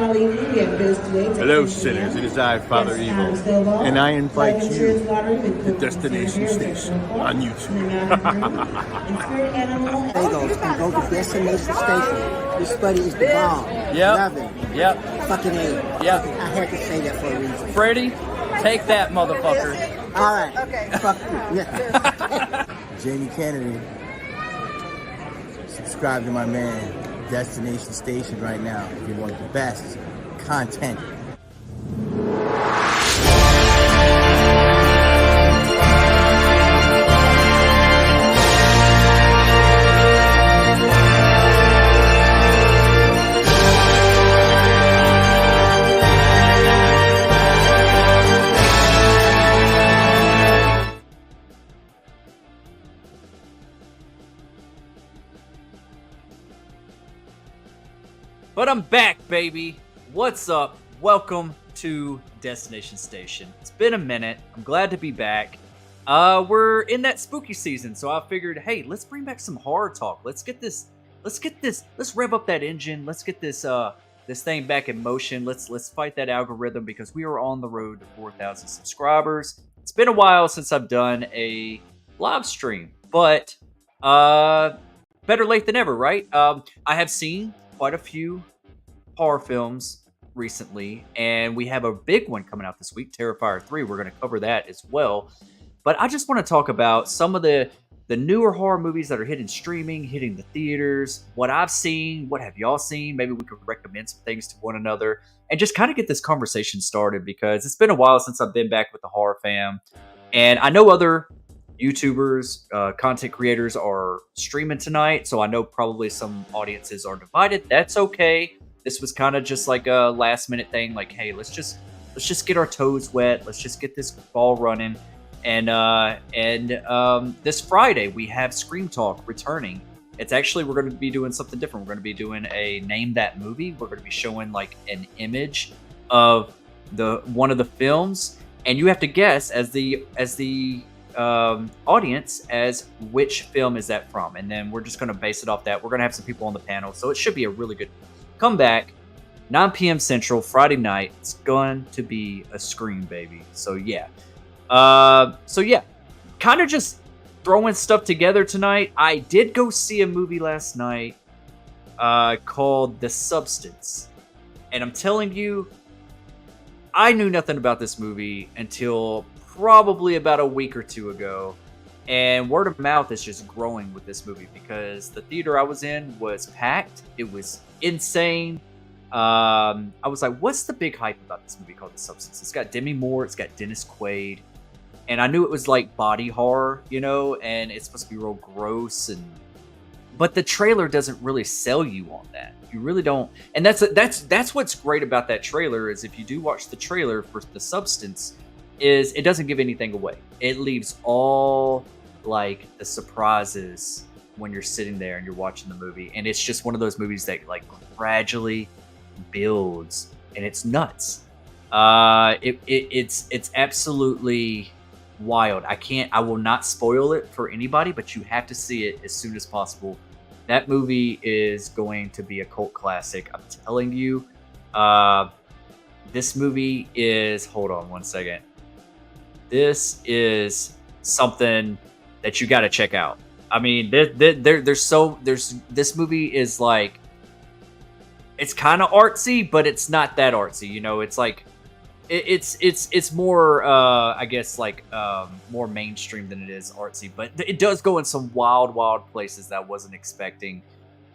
Hello, sinners. It is I, Father Evil, and I invite you to Destination Station on YouTube. Bagels and go to Destination Station. This buddy is the bomb. Yep. Love him. Yep. Fucking A. Yep. I had to say that for a reason. Freddie, take that, motherfucker. All right. Okay. Fuck you. Yeah. Jamie Kennedy. Subscribe to my man, Destination Station, right now if you want the best content. But I'm back, baby. What's up? Welcome to Destination Station. It's been a minute. I'm glad to be back. We're in that spooky season, so I figured, hey, let's bring back some horror talk. Let's rev up that engine. Let's get this thing back in motion. Let's fight that algorithm because we are on the road to 4,000 subscribers. It's been a while since I've done a live stream, but better late than never, right? I have seen quite a few horror films recently, and we have a big one coming out this week, Terrifier 3. We're going to cover that as well. But I just want to talk about some of the newer horror movies that are hitting streaming, hitting the theaters, what I've seen, what have y'all seen? Maybe we could recommend some things to one another and just kind of get this conversation started because it's been a while since I've been back with the horror fam. And I know other YouTubers, content creators are streaming tonight, so I know probably some audiences are divided. That's okay. This was kind of just like a last minute thing, like, hey, let's just get our toes wet. Let's just get this ball running. And this Friday we have Scream Talk returning. It's actually, we're going to be doing something different. We're going to be doing a Name That Movie. We're going to be showing like an image of one of the films, and you have to guess as the audience as which film is that from, and then we're just going to base it off that. We're going to have some people on the panel, so it should be a really good comeback. 9 p.m. Central, Friday night. It's going to be a Scream, baby. So yeah, kind of just throwing stuff together tonight. I did go see a movie last night called The Substance, and I'm telling you, I knew nothing about this movie until probably about a week or two ago, and word of mouth is just growing with this movie because the theater I was in was packed. It was insane. I was like, what's the big hype about this movie called The Substance? It's got Demi Moore, it's got Dennis Quaid, and I knew it was like body horror, you know, and it's supposed to be real gross, but the trailer doesn't really sell you on that. You really don't, and that's what's great about that trailer is if you do watch the trailer for The Substance, is it doesn't give anything away. It leaves all like the surprises when you're sitting there and you're watching the movie, and it's just one of those movies that like gradually builds, and it's nuts. It's absolutely wild. I will not spoil it for anybody, but you have to see it as soon as possible. That movie is going to be a cult classic. I'm telling you. This movie is, hold on one second. This is something that you got to check out. I mean, this movie is like, it's kind of artsy, but it's not that artsy. You know, it's like, it's more, I guess, like more mainstream than it is artsy. But it does go in some wild places that I wasn't expecting.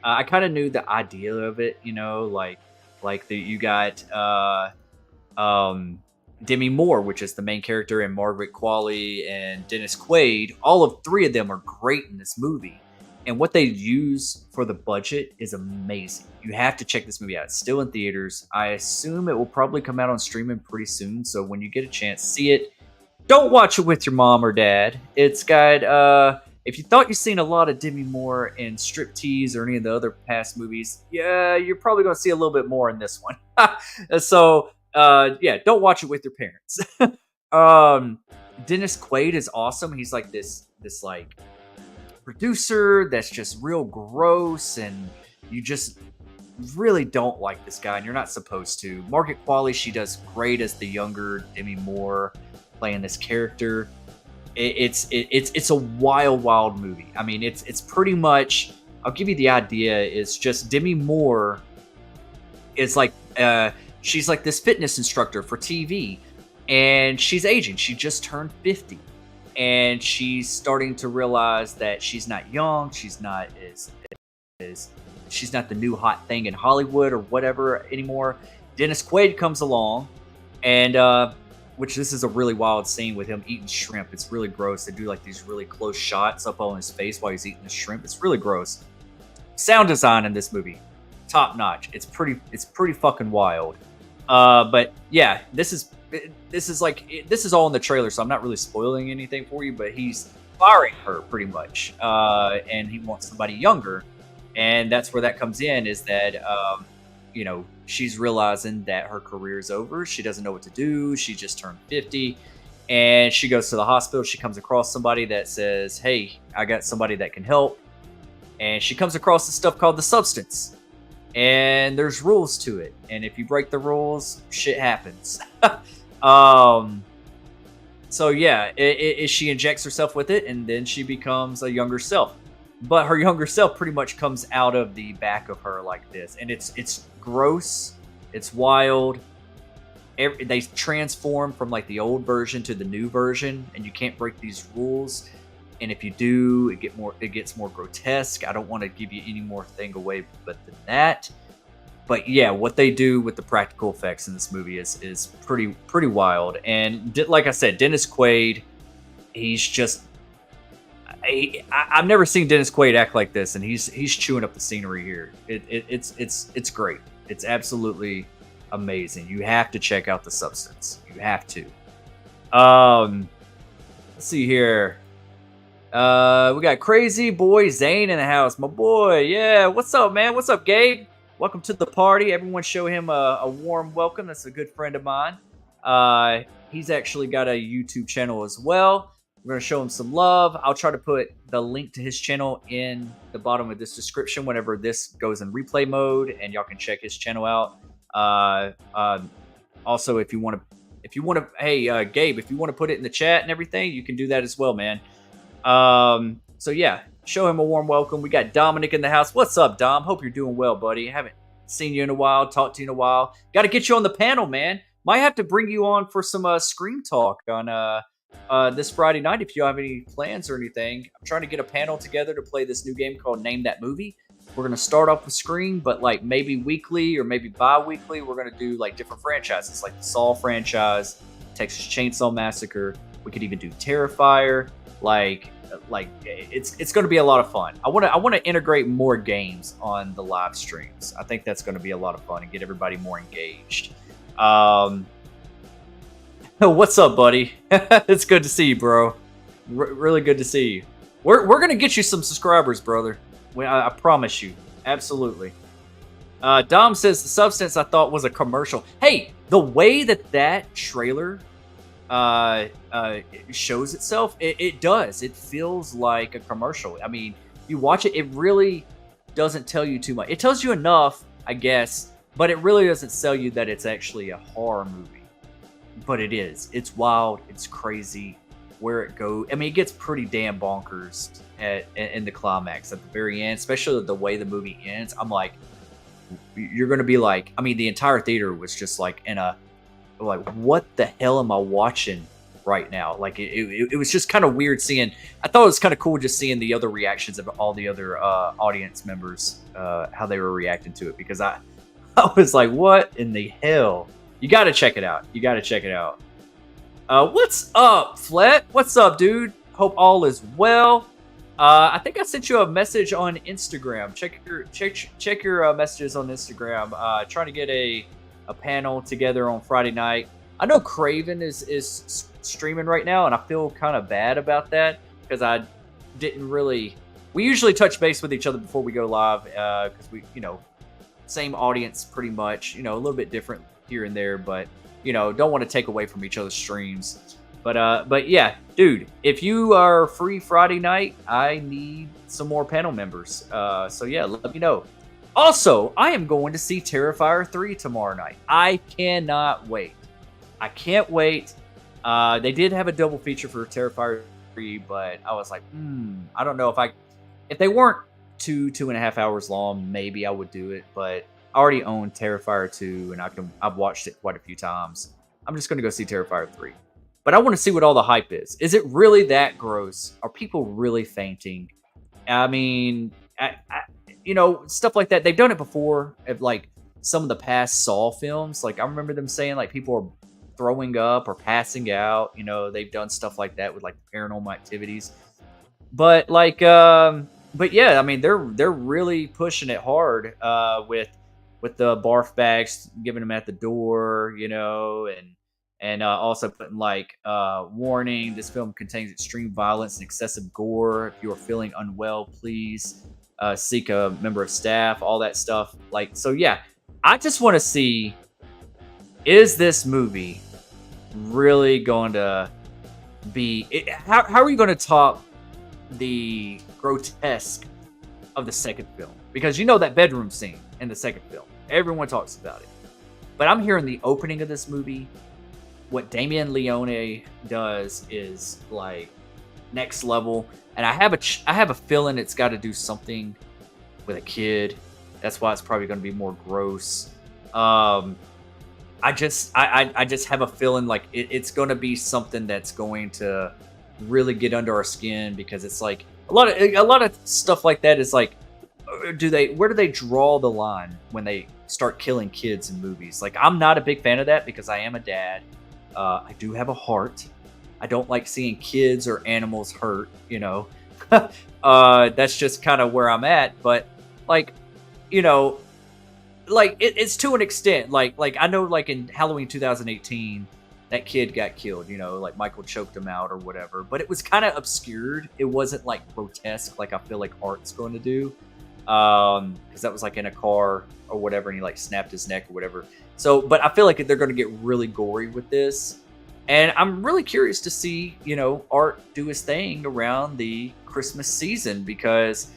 I kind of knew the idea of it, you know, like you got Demi Moore, which is the main character, and Margaret Qualley and Dennis Quaid. All of three of them are great in this movie. And what they use for the budget is amazing. You have to check this movie out. It's still in theaters. I assume it will probably come out on streaming pretty soon. So when you get a chance, see it. Don't watch it with your mom or dad. It's got, if you thought you've seen a lot of Demi Moore in Striptease or any of the other past movies, yeah, you're probably going to see a little bit more in this one. So, yeah, don't watch it with your parents. Dennis Quaid is awesome. He's like this like producer that's just real gross, and you just really don't like this guy, and you're not supposed to. Margaret Qualley, she does great as the younger Demi Moore playing this character. It's a wild movie. I mean, it's pretty much. I'll give you the idea. It's just Demi Moore is like she's like this fitness instructor for TV, and she's aging. She just turned 50, and she's starting to realize that she's not young. She's not as she's not the new hot thing in Hollywood or whatever anymore. Dennis Quaid comes along, and which this is a really wild scene with him eating shrimp. It's really gross. They do like these really close shots up on his face while he's eating the shrimp. It's really gross. Sound design in this movie, top notch. It's pretty fucking wild. But yeah, this is all in the trailer, so I'm not really spoiling anything for you. But he's firing her pretty much, and he wants somebody younger, and that's where that comes in. Is that she's realizing that her career is over. She doesn't know what to do. She just turned 50, and she goes to the hospital. She comes across somebody that says, "Hey, I got somebody that can help." And she comes across this stuff called the substance, and there's rules to it. And if you break the rules, shit happens. So yeah, she injects herself with it, and then she becomes a younger self. But her younger self pretty much comes out of the back of her like this, and it's gross, it's wild. They transform from like the old version to the new version, and you can't break these rules. And if you do, it gets more grotesque. I don't want to give you any more thing away but than that. But yeah, what they do with the practical effects in this movie is pretty wild. And like I said, Dennis Quaid, he's just I've never seen Dennis Quaid act like this, and he's chewing up the scenery here. It's great. It's absolutely amazing. You have to check out The Substance. You have to. Let's see here. We got Crazy Boy Zane in the house. My boy, yeah. What's up, man? What's up, Gabe? Welcome to the party. Everyone show him a warm welcome. That's a good friend of mine. He's actually got a YouTube channel as well. We're going to show him some love. I'll try to put the link to his channel in the bottom of this description whenever this goes in replay mode, and y'all can check his channel out. Also, if you want to, hey, Gabe, if you want to put it in the chat and everything, you can do that as well, man. So yeah, show him a warm welcome. We got Dominic in the house. What's up, Dom? Hope you're doing well, buddy. Haven't seen you in a while, talked to you in a while. Got to get you on the panel, man. Might have to bring you on for some Scream talk on this Friday night if you have any plans or anything. I'm trying to get a panel together to play this new game called Name That Movie. We're going to start off with Scream, but like maybe weekly or maybe bi-weekly, we're going to do like different franchises, like the Saw franchise, Texas Chainsaw Massacre. We could even do Terrifier. Like it's going to be a lot of fun. I want to integrate more games on the live streams. I think that's going to be a lot of fun and get everybody more engaged. What's up, buddy? It's good to see you, bro. Really good to see you. We're gonna get you some subscribers, brother. I promise you, absolutely. Dom says The Substance I thought was a commercial. Hey, the way that trailer shows itself, it does. It feels like a commercial. I mean, you watch it, it really doesn't tell you too much. It tells you enough, I guess, but it really doesn't sell you that it's actually a horror movie. But it is. It's wild. It's crazy. Where it goes. I mean, it gets pretty damn bonkers in the climax at the very end, especially the way the movie ends. I'm like, you're going to be like, I mean, the entire theater was just like what the hell am I watching right now? Like, it was just kind of weird seeing. I thought it was kind of cool just seeing the other reactions of all the other audience members, how they were reacting to it, because I was like, what in the hell? You got to check it out. You got to check it out. What's up, Flet? What's up, dude? Hope all is well. I think I sent you a message on Instagram. Check your messages on Instagram. Trying to get a panel together on Friday night. I know Craven is streaming right now, and I feel kind of bad about that because I didn't really. We usually touch base with each other before we go live because we, same audience pretty much. A little bit different here and there, but don't want to take away from each other's streams. But yeah, dude, if you are free Friday night, I need some more panel members. So yeah, let me know. Also, I am going to see Terrifier 3 tomorrow night. I cannot wait. I can't wait. They did have a double feature for Terrifier 3, but I was like, I don't know if they weren't 2.5 hours long, maybe I would do it, but I already own Terrifier 2 and I've watched it quite a few times. I'm just going to go see Terrifier 3. But I want to see what all the hype is. Is it really that gross? Are people really fainting? I mean, stuff like that. They've done it before at like some of the past Saw films. Like I remember them saying like people are throwing up or passing out. They've done stuff like that with like Paranormal Activities. But like, but yeah, I mean they're really pushing it hard with the barf bags, giving them at the door, and also putting like warning: this film contains extreme violence and excessive gore. If you are feeling unwell, please seek a member of staff. All that stuff. Like, so yeah, I just want to see, is this movie really going to be? How are you going to top the grotesque of the second film? Because that bedroom scene in the second film, everyone talks about it. But I'm hearing the opening of this movie, what Damien Leone does is like next level, and I have a feeling it's got to do something with a kid. That's why it's probably going to be more gross. I just have a feeling like it's going to be something that's going to really get under our skin, because it's like a lot of stuff like that is like, where do they draw the line when they start killing kids in movies? Like, I'm not a big fan of that because I am a dad. I do have a heart. I don't like seeing kids or animals hurt, that's just kind of where I'm at. But like, like it's to an extent, like I know, like in Halloween 2018, that kid got killed, like Michael choked him out or whatever, but it was kind of obscured. It wasn't like grotesque like I feel like Art's going to do, because that was like in a car or whatever, and he like snapped his neck or whatever. So, but I feel like they're going to get really gory with this, and I'm really curious to see Art do his thing around the Christmas season, because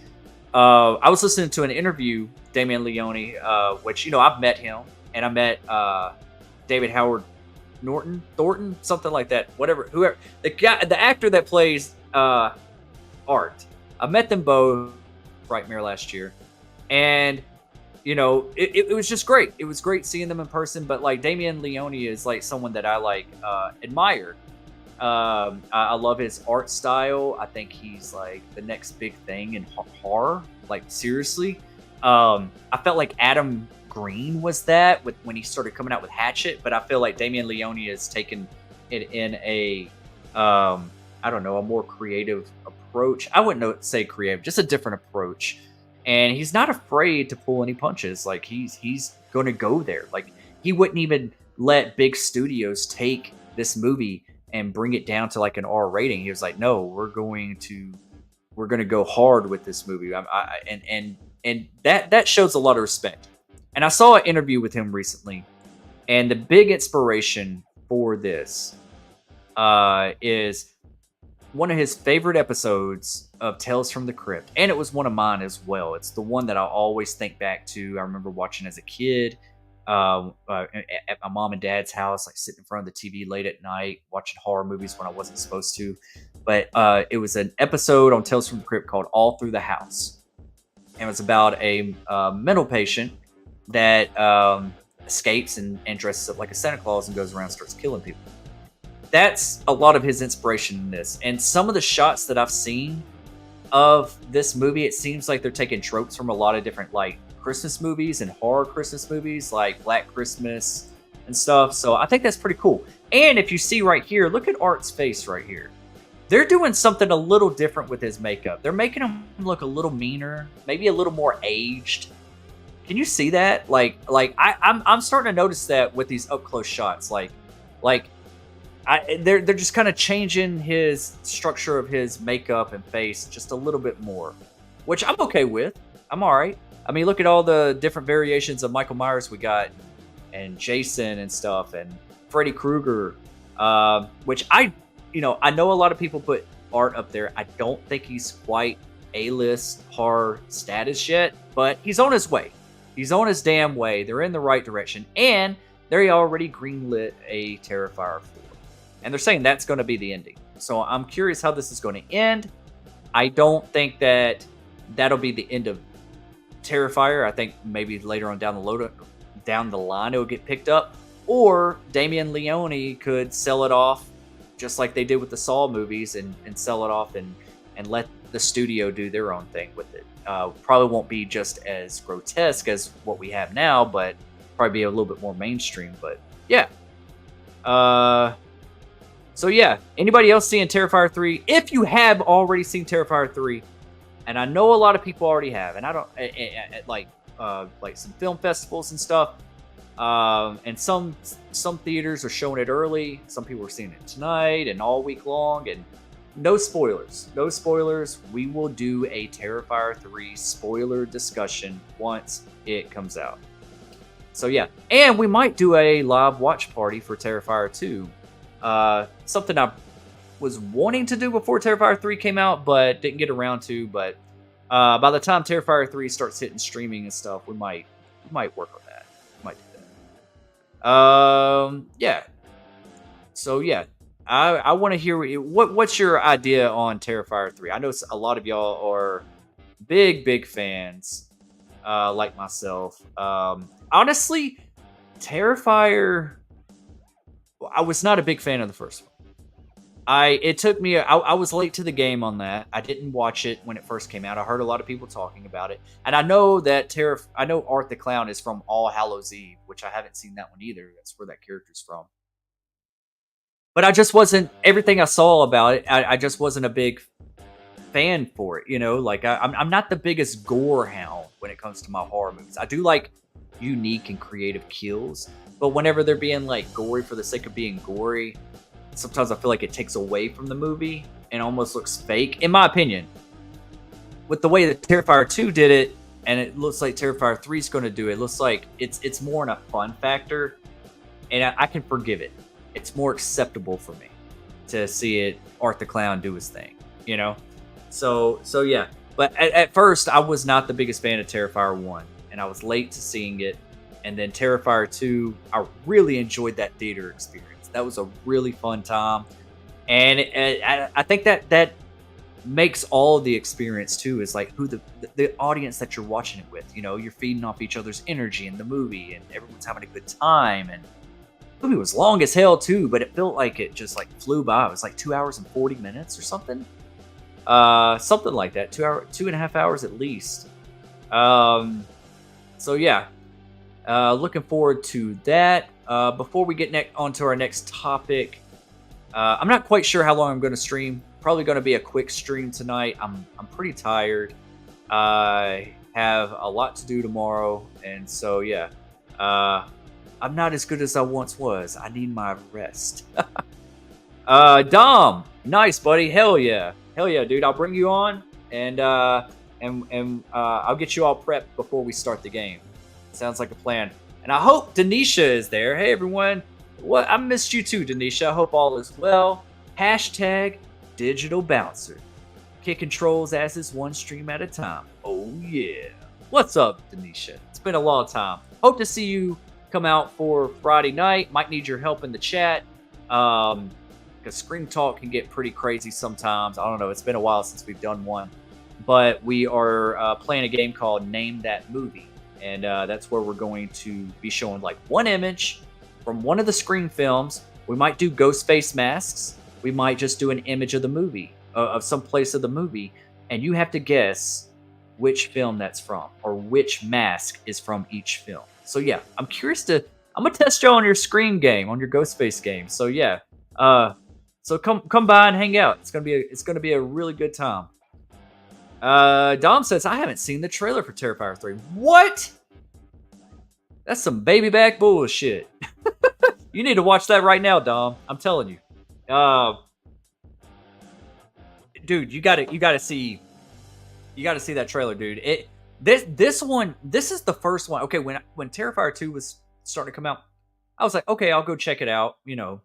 I was listening to an interview, Damien Leone, which I've met him, and I met David Howard Thornton, something like that, whoever the actor that plays Art. I met them both Frightmare last year, and it was just great. It was great seeing them in person. But like Damien Leone is like someone that I like admire. I love his art style. I think he's like the next big thing in horror. Like seriously, I felt like Adam Green was that when he started coming out with Hatchet, but I feel like Damien Leone has taken it in a I don't know, a more creative approach. I wouldn't say creative, just a different approach. And he's not afraid to pull any punches. Like he's going to go there. Like he wouldn't even let big studios take this movie and bring it down to like an R rating. He was like, no, we're going to go hard with this movie. And that shows a lot of respect. And I saw an interview with him recently, and the big inspiration for this is one of his favorite episodes of Tales from the Crypt, and it was one of mine as well. It's the one that I always think back to. I remember watching as a kid at my mom and dad's house, like sitting in front of the TV late at night, watching horror movies when I wasn't supposed to. But it was an episode on Tales from the Crypt called All Through the House. And it was about a mental patient that escapes and dresses up like a Santa Claus and goes around and starts killing people. That's a lot of his inspiration in this. And some of the shots that I've seen of this movie, it seems like they're taking tropes from a lot of different like Christmas movies and horror Christmas movies like Black Christmas and stuff. So I think that's pretty cool. And if you see right here, look at Art's face right here. They're doing something a little different with his makeup. They're making him look a little meaner, maybe a little more aged. Can you see that? I'm starting to notice that with these up close shots. They're just kind of changing his structure of his makeup and face just a little bit more, which I'm okay with. I'm all right. I mean, look at all the different variations of Michael Myers we got, and Jason and stuff, and Freddy Krueger, which I know a lot of people put Art up there. I don't think he's quite A-list horror status yet, but he's on his way. He's on his damn way. They're in the right direction. And they already greenlit a Terrifier 4. And they're saying that's going to be the ending. So I'm curious how this is going to end. I don't think that that'll be the end of Terrifier. I think maybe later on down the line it'll get picked up. Or Damien Leone could sell it off just like they did with the Saw movies and sell it off and let the studio do their own thing with it. Probably won't be just as grotesque as what we have now, but probably be a little bit more mainstream. But yeah. So yeah, anybody else seeing Terrifier 3? If you have already seen Terrifier 3, and I know a lot of people already have, and I don't like some film festivals and stuff, and some theaters are showing it early. Some people are seeing it tonight and all week long, and no spoilers. No spoilers. We will do a Terrifier 3 spoiler discussion once it comes out. So yeah, and we might do a live watch party for Terrifier 2. Something I was wanting to do before Terrifier 3 came out, but didn't get around to. But by the time Terrifier 3 starts hitting streaming and stuff, we might work on that. We might do that. Yeah. So yeah, I want to hear what's your idea on Terrifier 3. I know a lot of y'all are big fans, like myself. Honestly, Terrifier, I was not a big fan of the first one. It took me. I was late to the game on that. I didn't watch it when it first came out. I heard a lot of people talking about it, and I know that I know Art the Clown is from All Hallows Eve, which I haven't seen that one either. That's where that character's from. But I just wasn't. Everything I saw about it, I just wasn't a big fan for it. You know, like I'm not the biggest gore hound when it comes to my horror movies. I do like unique and creative kills, but whenever they're being like gory for the sake of being gory, sometimes I feel like it takes away from the movie and almost looks fake, in my opinion. With the way that Terrifier 2 did it, and it looks like Terrifier 3 is going to do it, looks like it's more in a fun factor, and I can forgive it. It's more acceptable for me to see it, Art the Clown do his thing, you know? So yeah. But at first, I was not the biggest fan of Terrifier 1, and I was late to seeing it. And then Terrifier 2, I really enjoyed that theater experience. That was a really fun time. And I think that makes all the experience, too, is like who the audience that you're watching it with. You know, you're feeding off each other's energy in the movie, and everyone's having a good time. And the movie was long as hell, too, but it felt like it just like flew by. It was like 2 hours and 40 minutes or something. Something like that. 2.5 hours at least. So yeah, looking forward to that. Before we get on to our next topic, I'm not quite sure how long I'm going to stream. Probably going to be a quick stream tonight. I'm pretty tired. I have a lot to do tomorrow, and so yeah, I'm not as good as I once was. I need my rest. Dom, nice buddy. Hell yeah, dude. I'll bring you on, and I'll get you all prepped before we start the game. Sounds like a plan. And I hope Denisha is there. Hey everyone, I missed you too, Denisha. I hope all is well. Hashtag Digital Bouncer. Kicking trolls asses one stream at a time. Oh yeah. What's up, Denisha? It's been a long time. Hope to see you come out for Friday night. Might need your help in the chat. Because Scream Talk can get pretty crazy sometimes. I don't know. It's been a while since we've done one. But we are playing a game called Name That Movie. And that's where we're going to be showing like one image from one of the Scream films. We might do ghost face masks. We might just do an image of the movie, of some place of the movie. And you have to guess which film that's from or which mask is from each film. So yeah, I'm going to test you on your Scream game, on your ghost face game. So yeah, so come by and hang out. It's going to be a really good time. Dom says, I haven't seen the trailer for Terrifier 3. What? That's some baby back bullshit. You need to watch that right now, Dom. I'm telling you. Dude, you gotta see that trailer, dude. This is the first one. Okay, when Terrifier 2 was starting to come out, I was like, okay, I'll go check it out, you know,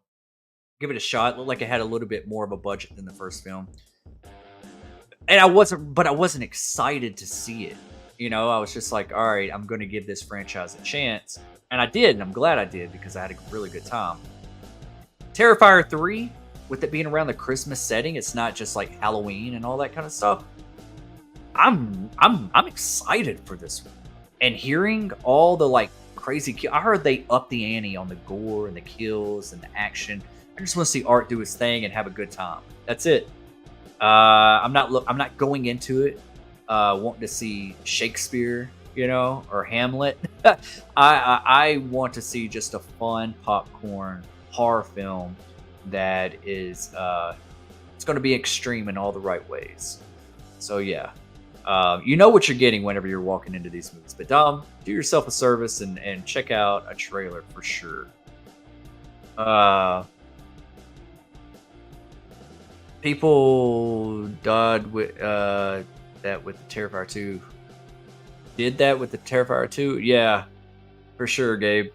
give it a shot. It looked like it had a little bit more of a budget than the first film. And I wasn't excited to see it. You know, I was just like, all right, I'm going to give this franchise a chance. And I did, and I'm glad I did because I had a really good time. Terrifier 3, with it being around the Christmas setting, it's not just like Halloween and all that kind of stuff. I'm excited for this one. And hearing all the like crazy I heard they upped the ante on the gore and the kills and the action. I just want to see Art do his thing and have a good time. That's it. I'm not going into it wanting to see Shakespeare, you know, or Hamlet. I want to see just a fun popcorn horror film that is it's going to be extreme in all the right ways. So yeah, you know what you're getting whenever you're walking into these movies. But Dom, do yourself a service and check out a trailer for sure. People died with that with the Terrifier 2. Did that with the Terrifier 2? Yeah, for sure, Gabe.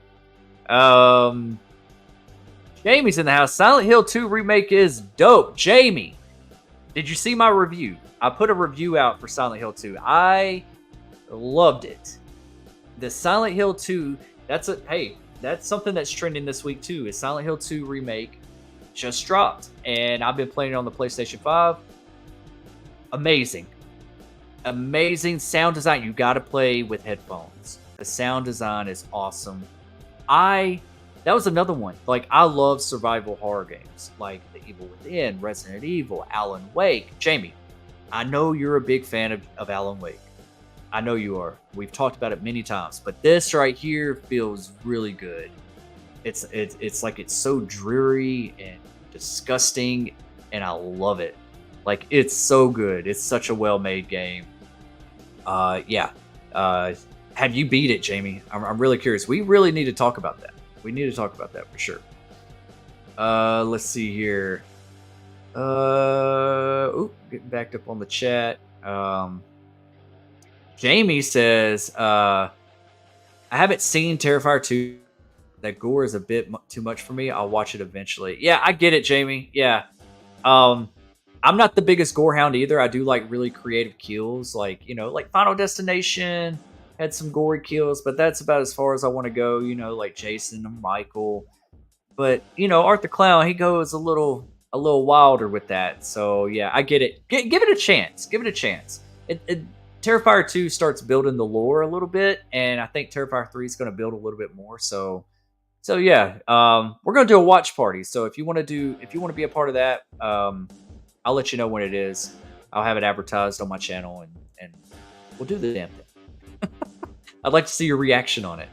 Jamie's in the house. Silent Hill 2 remake is dope. Jamie, did you see my review? I put a review out for Silent Hill 2. I loved it. The Silent Hill 2, that's something that's trending this week too. Is Silent Hill 2 remake just dropped, and I've been playing it on the PlayStation 5. Amazing sound design. You got to play with headphones. The sound design is awesome. That was another one. Like, I love survival horror games like The Evil Within, Resident Evil, Alan Wake. Jamie, I know you're a big fan of Alan Wake. I know you are. We've talked about it many times, but this right here feels really good. It's like it's so dreary and disgusting, and I love it. Like, it's so good. It's such a well-made game. Yeah. Have you beat it, Jamie? I'm really curious. We really need to talk about that. We need to talk about that for sure. Let's see here. Getting backed up on the chat. Jamie says, I haven't seen Terrifier 2. That gore is a bit too much for me. I'll watch it eventually. Yeah, I get it, Jamie. Yeah. I'm not the biggest gore hound either. I do like really creative kills. Like, you know, like Final Destination had some gory kills, but that's about as far as I want to go, you know, like Jason and Michael. But, you know, Art the Clown, he goes a little wilder with that. So, yeah, I get it. Give it a chance. Give it a chance. Terrifier 2 starts building the lore a little bit, and I think Terrifier 3 is going to build a little bit more. So yeah, we're going to do a watch party. So if you want to be a part of that, I'll let you know when it is. I'll have it advertised on my channel, and we'll do the damn thing. I'd like to see your reaction on it.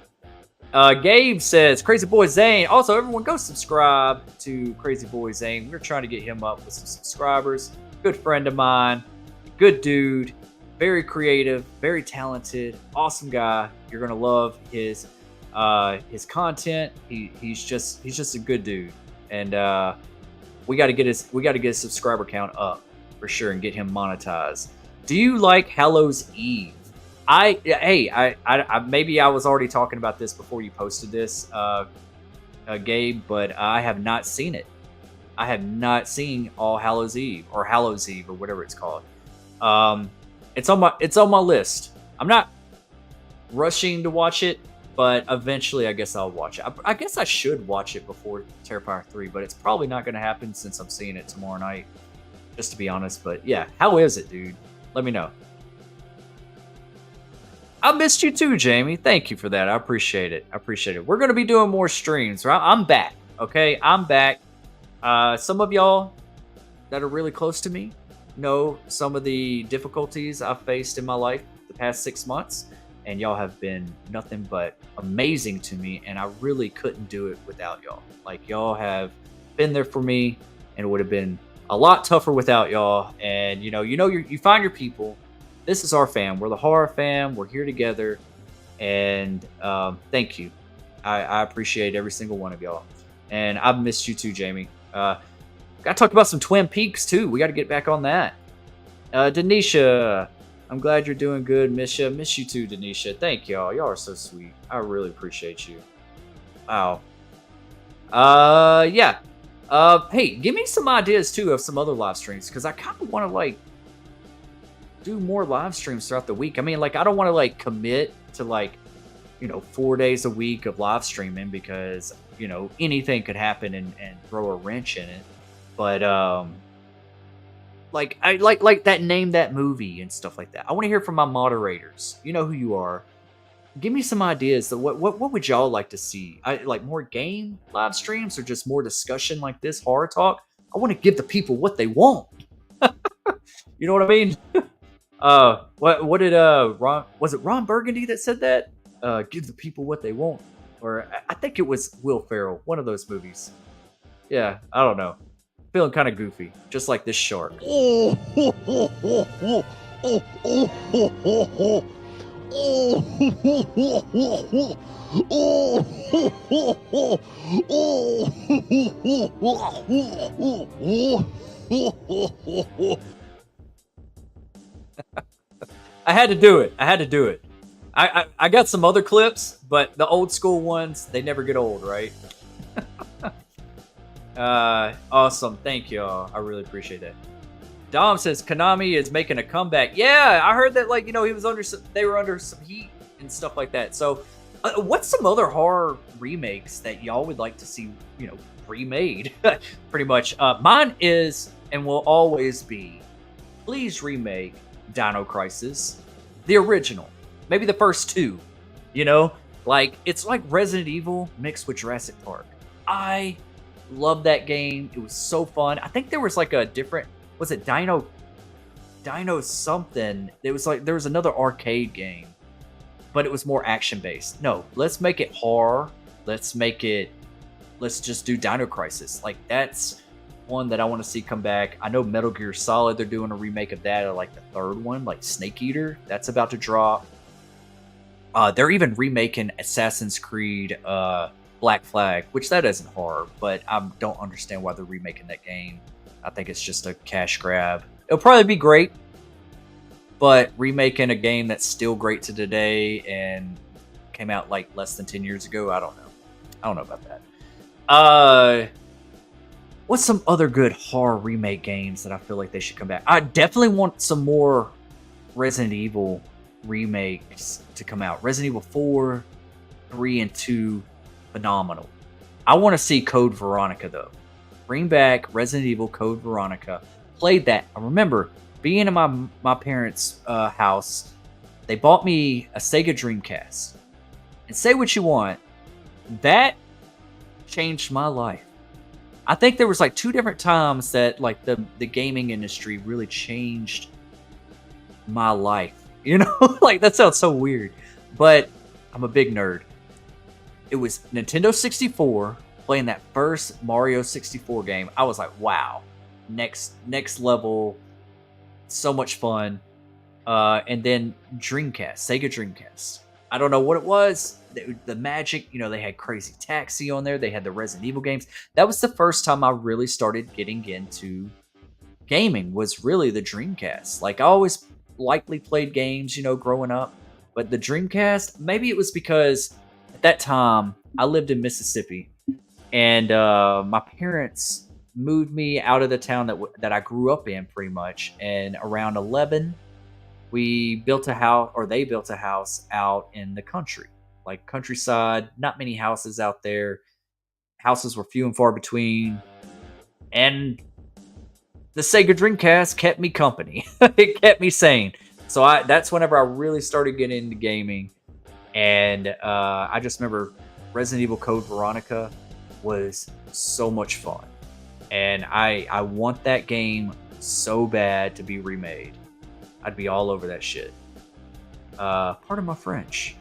Gabe says, Crazy Boy Zane. Also, everyone go subscribe to Crazy Boy Zane. We're trying to get him up with some subscribers. Good friend of mine. Good dude. Very creative. Very talented. Awesome guy. You're going to love his content. He's just a good dude. And we got to get his subscriber count up for sure and get him monetized. Do you like Hallows' Eve? I maybe I was already talking about this before you posted this, Gabe, but I have not seen it. I have not seen All Hallows Eve or Hallows Eve or whatever it's called. It's on my list. I'm not rushing to watch it, but eventually I guess I'll watch it. I guess I should watch it before Terrifier 3, but it's probably not going to happen since I'm seeing it tomorrow night, just to be honest. But yeah, how is it, dude? Let me know. I missed you too, Jamie. Thank you for that. I appreciate it. We're going to be doing more streams. Right? I'm back, okay? I'm back. Some of y'all that are really close to me know some of the difficulties I've faced in my life the past 6 months, and y'all have been nothing but amazing to me, and I really couldn't do it without y'all. Like, y'all have been there for me, and it would have been a lot tougher without y'all. And you find your people. This is our fam. We're the horror fam. We're here together, and thank you. I appreciate every single one of y'all, and I've missed you too, Jamie. Got to talk about some Twin Peaks too. We got to get back on that. Denisha, I'm glad you're doing good. Miss you too, Denisha. Thank y'all. Y'all are so sweet. I really appreciate you. Wow. Yeah. Hey, give me some ideas too of some other live streams, because I kind of want to do more live streams throughout the week. I mean, like, I don't want to like commit to like, 4 days a week of live streaming because, anything could happen and throw a wrench in it. But like I like that name that movie and stuff like that. I want to hear from my moderators. You know who you are. Give me some ideas. So what would y'all like to see? I like more game live streams or just more discussion like this horror talk. I want to give the people what they want. You know what I mean? What did Ron, was it Ron Burgundy that said that? Give the people what they want, or I think it was Will Ferrell, one of those movies. Yeah, I don't know. Feeling kind of goofy, just like this shark. I had to do it. I got some other clips, but the old school ones, they never get old, right? Awesome. Thank you all. I really appreciate that. Dom says Konami is making a comeback. Yeah, I heard that, like, he was they were under some heat and stuff like that. So, what's some other horror remakes that y'all would like to see, remade? Pretty much. Mine is and will always be, please remake Dino Crisis, the original. Maybe the first two, like it's like Resident Evil mixed with Jurassic Park. I love that game. It was so fun. I think there was like a different, was it Dino something? It was like, there was another arcade game, but it was more action based. No, let's make it horror. Let's just do Dino Crisis. Like that's one that I want to see come back. I know Metal Gear Solid, they're doing a remake of that, or like the third one, like Snake Eater, that's about to drop. They're even remaking Assassin's Creed Black Flag, which that isn't horror, but I don't understand why they're remaking that game. I think it's just a cash grab. It'll probably be great, but remaking a game that's still great to today and came out like less than 10 years ago, I don't know about that. What's some other good horror remake games that I feel like they should come back? I definitely want some more Resident Evil remakes to come out. Resident Evil 4, 3, and 2, phenomenal. I want to see Code Veronica though. Bring back Resident Evil Code Veronica. Played that. I remember being in my parents' house. They bought me a Sega Dreamcast. And say what you want, that changed my life. I think there was like 2 different times that like the gaming industry really changed my life. Like that sounds so weird, but I'm a big nerd. It was Nintendo 64, playing that first Mario 64 game. I was like, wow, next level, so much fun. And then Dreamcast, Sega Dreamcast. I don't know what it was. The magic, they had Crazy Taxi on there. They had the Resident Evil games. That was the first time I really started getting into gaming, was really the Dreamcast. Like I always likely played games, growing up, but the Dreamcast, maybe it was because at that time I lived in Mississippi and my parents moved me out of the town that I grew up in pretty much. And around 11, we built a house, or they built a house out in the country, like countryside, not many houses out there. Houses were few and far between. And the Sega Dreamcast kept me company. It kept me sane. So that's whenever I really started getting into gaming. And I just remember Resident Evil Code Veronica was so much fun. And I want that game so bad to be remade. I'd be all over that shit. Pardon my French.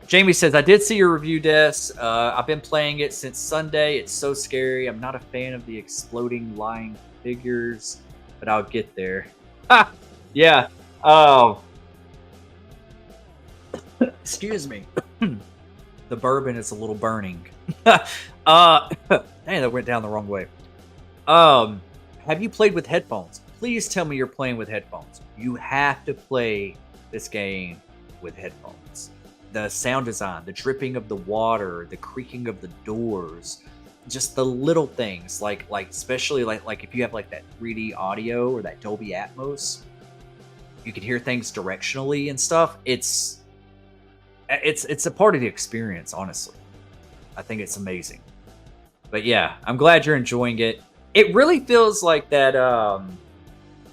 Jamie says, I did see your review, Des. I've been playing it since Sunday. It's so scary. I'm not a fan of the exploding lying figures, but I'll get there. Ha! Yeah. Oh. Excuse me. The bourbon is a little burning. Dang, that went down the wrong way. Have you played with headphones? Please tell me you're playing with headphones. You have to play this game with headphones. The sound design, the dripping of the water, the creaking of the doors, just the little things, like especially like if you have like that 3D audio or that Dolby Atmos, you can hear things directionally and stuff. It's a part of the experience, honestly. I think it's amazing. But yeah, I'm glad you're enjoying it. It really feels like that.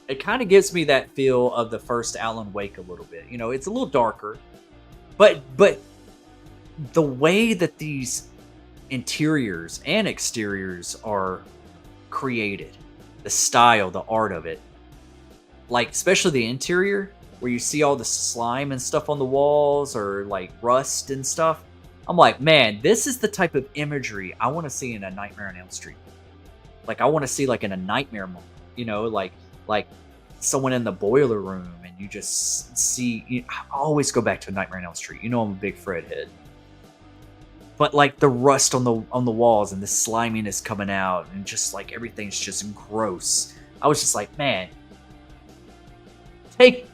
It kind of gives me that feel of the first Alan Wake a little bit. You know, it's a little darker, but the way that these interiors and exteriors are created, the style, the art of it, like especially the interior where you see all the slime and stuff on the walls or like rust and stuff. I'm like, man, this is the type of imagery I want to see in a Nightmare on Elm Street. Like I want to see like in a nightmare moment, you know, like someone in the boiler room and you just see. I always go back to a Nightmare on Elm Street. You know, I'm a big Fred head. But like the rust on the walls and the sliminess coming out and just like everything's just gross. I was just like, man, take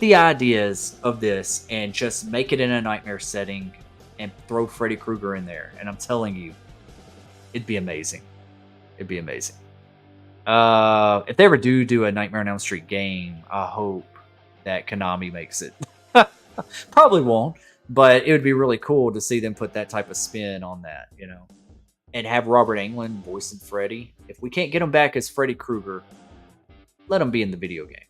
the ideas of this and just make it in a nightmare setting and throw Freddy Krueger in there. And I'm telling you, it'd be amazing. It'd be amazing. If they ever do a Nightmare on Elm Street game, I hope that Konami makes it. Probably won't, but it would be really cool to see them put that type of spin on that, you know, and have Robert Englund voicing Freddy. If we can't get him back as Freddy Krueger, let him be in the video game.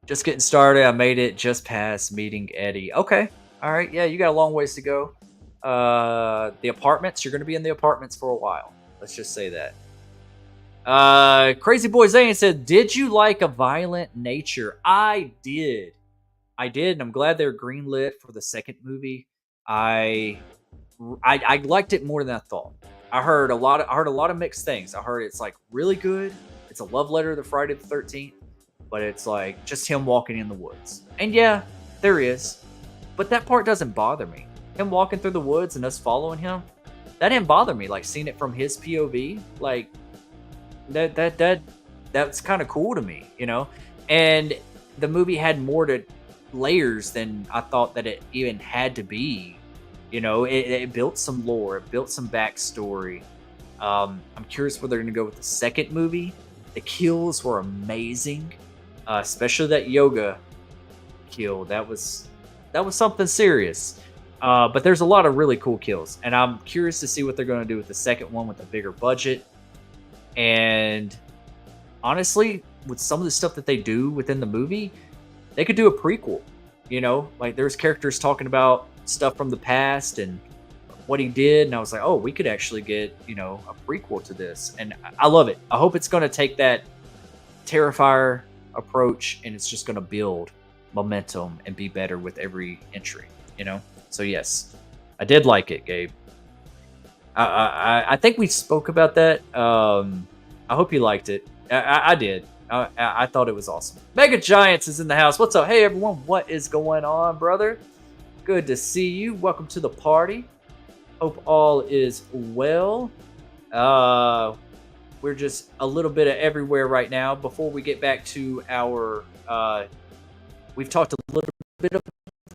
Just getting started. I made it just past meeting Eddie. Okay. All right. Yeah, you got a long ways to go. The apartments. You're going to be in the apartments for a while. Let's just say that. Crazy Boy Zane said, "Did you like A Violent Nature?" I did. And I'm glad they're greenlit for the second movie. I liked it more than I thought. I heard a lot of mixed things. I heard it's like really good. It's a love letter to Friday the 13th, but it's like just him walking in the woods. And yeah, there is. But that part doesn't bother me. Him walking through the woods and us following him, that didn't bother me. Like seeing it from his POV, like that's kind of cool to me, you know? And the movie had more to layers than I thought that it even had to be. You know, it built some lore, it built some backstory. I'm curious where they're going to go with the second movie. The kills were amazing, especially that yoga kill. That was something serious. But there's a lot of really cool kills, and I'm curious to see what they're going to do with the second one with a bigger budget. And honestly, with some of the stuff that they do within the movie, they could do a prequel. You know, like there's characters talking about stuff from the past and what he did, and I was like, oh, we could actually get, you know, a prequel to this, and I love it. I hope it's going to take that Terrifier approach, and it's just going to build momentum and be better with every entry, you know. So yes, I did like it, Gabe. I think we spoke about that. I hope you liked it. I did. I thought it was awesome. Mega Giants is in the house. What's up? Hey everyone, what is going on, brother? Good to see you. Welcome to the party. Hope all is well. We're just a little bit of everywhere right now. Before we get back to our, we've talked a little bit of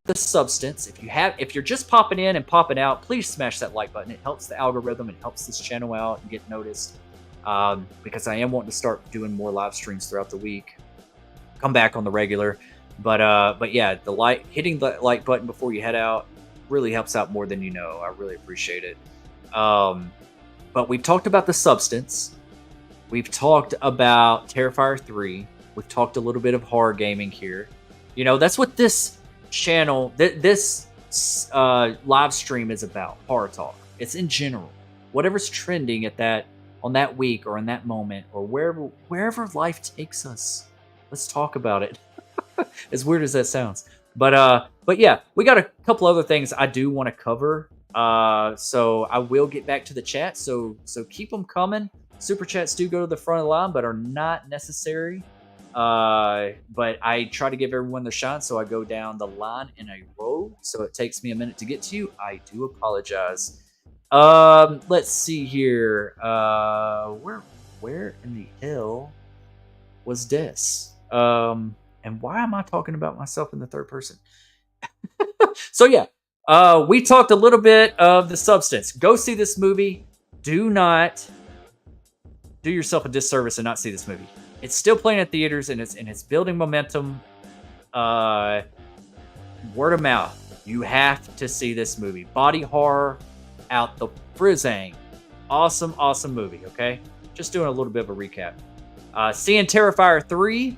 the substance. If you're just popping in and popping out, please smash that like button. It helps the algorithm. It helps this channel out and get noticed. Because I am wanting to start doing more live streams throughout the week. Come back on the regular. But yeah, hitting the like button before you head out really helps out more than you know. I really appreciate it. But we've talked about the substance. We've talked about Terrifier 3. We've talked a little bit of horror gaming here. You know, that's what this channel, this live stream is about. Horror talk. It's in general. Whatever's trending on that week or in that moment or wherever life takes us. Let's talk about it. As weird as that sounds. But yeah, we got a couple other things I do want to cover. So I will get back to the chat. So keep them coming. Super chats do go to the front of the line, but are not necessary. But I try to give everyone their shine, so I go down the line in a row. So it takes me a minute to get to you. I do apologize. Let's see here. Where in the hell was this? And why am I talking about myself in the third person? So yeah, We talked a little bit of The Substance. Go see this movie. Do not do yourself a disservice and not see this movie. It's still playing at theaters, and it's building momentum. Word of mouth. You have to see this movie. Body horror out the frizzang. Awesome, awesome movie, okay? Just doing a little bit of a recap. Seeing Terrifier 3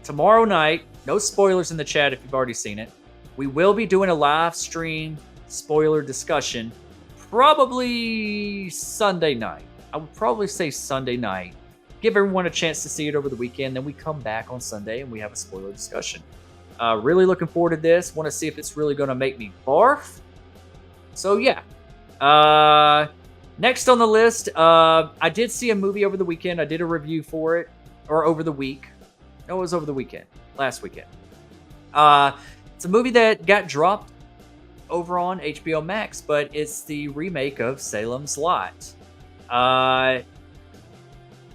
tomorrow night. No spoilers in the chat if you've already seen it. We will be doing a live stream spoiler discussion probably Sunday night. I would probably say Sunday night. Give everyone a chance to see it over the weekend. Then we come back on Sunday and we have a spoiler discussion. Really looking forward to this. Want to see if it's really going to make me barf. So, yeah. Next on the list, I did see a movie over the weekend. I did a review for it. Or over the week. No, it was over the weekend. Last weekend. It's a movie that got dropped over on HBO Max, but it's the remake of Salem's Lot.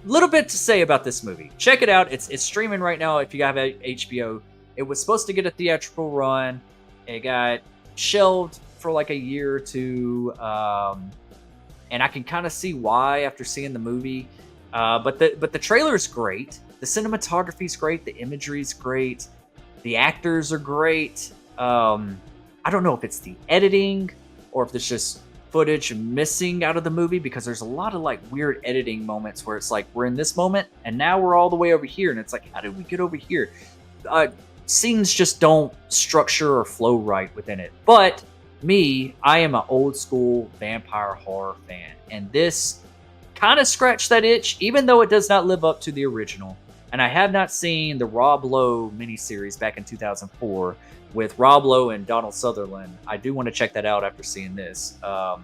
Little bit to say about this movie. Check it out. It's streaming right now if you have HBO. It was supposed to get a theatrical run. It got shelved for like a year or two. And I can kind of see why after seeing the movie. But the trailer is great. The cinematography is great. The imagery is great. The actors are great. I don't know if it's the editing or if there's just footage missing out of the movie, because there's a lot of like weird editing moments where it's like we're in this moment and now we're all the way over here, and it's like, how did we get over here? Scenes just don't structure or flow right within it. But I am an old school vampire horror fan, and this kind of scratched that itch, even though it does not live up to the original. And I have not seen the Rob Lowe miniseries back in 2004 with Rob Lowe and Donald Sutherland. I do want to check that out after seeing this. Kind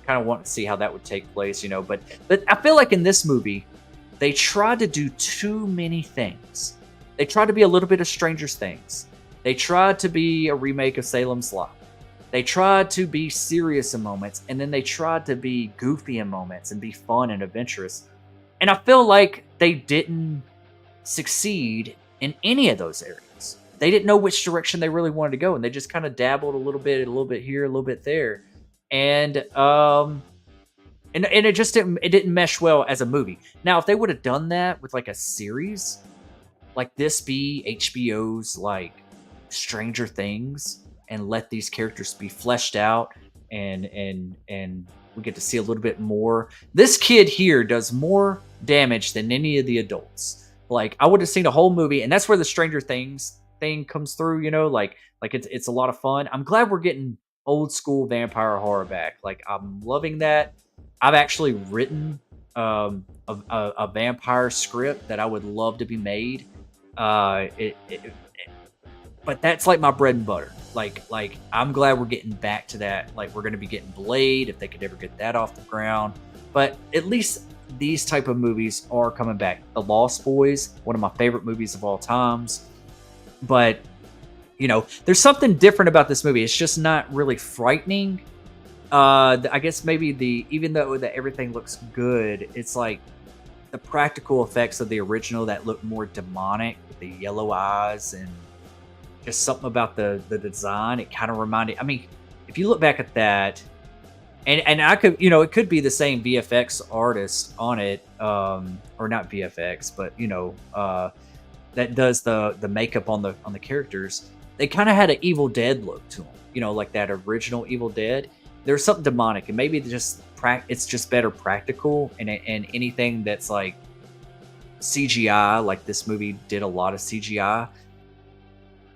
of want to see how that would take place, you know. But I feel like in this movie, they tried to do too many things. They tried to be a little bit of Stranger Things. They tried to be a remake of Salem's Lot. They tried to be serious in moments, and then they tried to be goofy in moments and be fun and adventurous. And I feel like they didn't succeed in any of those areas. They didn't know which direction they really wanted to go, and they just kind of dabbled a little bit here, a little bit there. And it just didn't mesh well as a movie. Now, if they would have done that with like a series, like this be HBO's like Stranger Things, and let these characters be fleshed out, and we get to see a little bit more. This kid here does more damage than any of the adults. Like, I would have seen a whole movie, and that's where the Stranger Things thing comes through, you know, like it's a lot of fun. I'm glad we're getting old school vampire horror back. Like, I'm loving that. I've actually written a vampire script that I would love to be made. But that's like my bread and butter. Like I'm glad we're getting back to that. Like, we're going to be getting Blade if they could ever get that off the ground. But at least these type of movies are coming back. The Lost Boys, one of my favorite movies of all times. But, you know, there's something different about this movie. It's just not really frightening. I guess maybe even though everything looks good, it's like the practical effects of the original that look more demonic with the yellow eyes, and just something about the design. It kind of reminded, I mean, if you look back at that, and I could, you know, it could be the same VFX artist on it, or not VFX, but, you know, that does the makeup on the characters. They kind of had an Evil Dead look to them, you know, like that original Evil Dead. There's something demonic, and maybe it's just better practical, and anything that's like CGI, like this movie did a lot of CGI,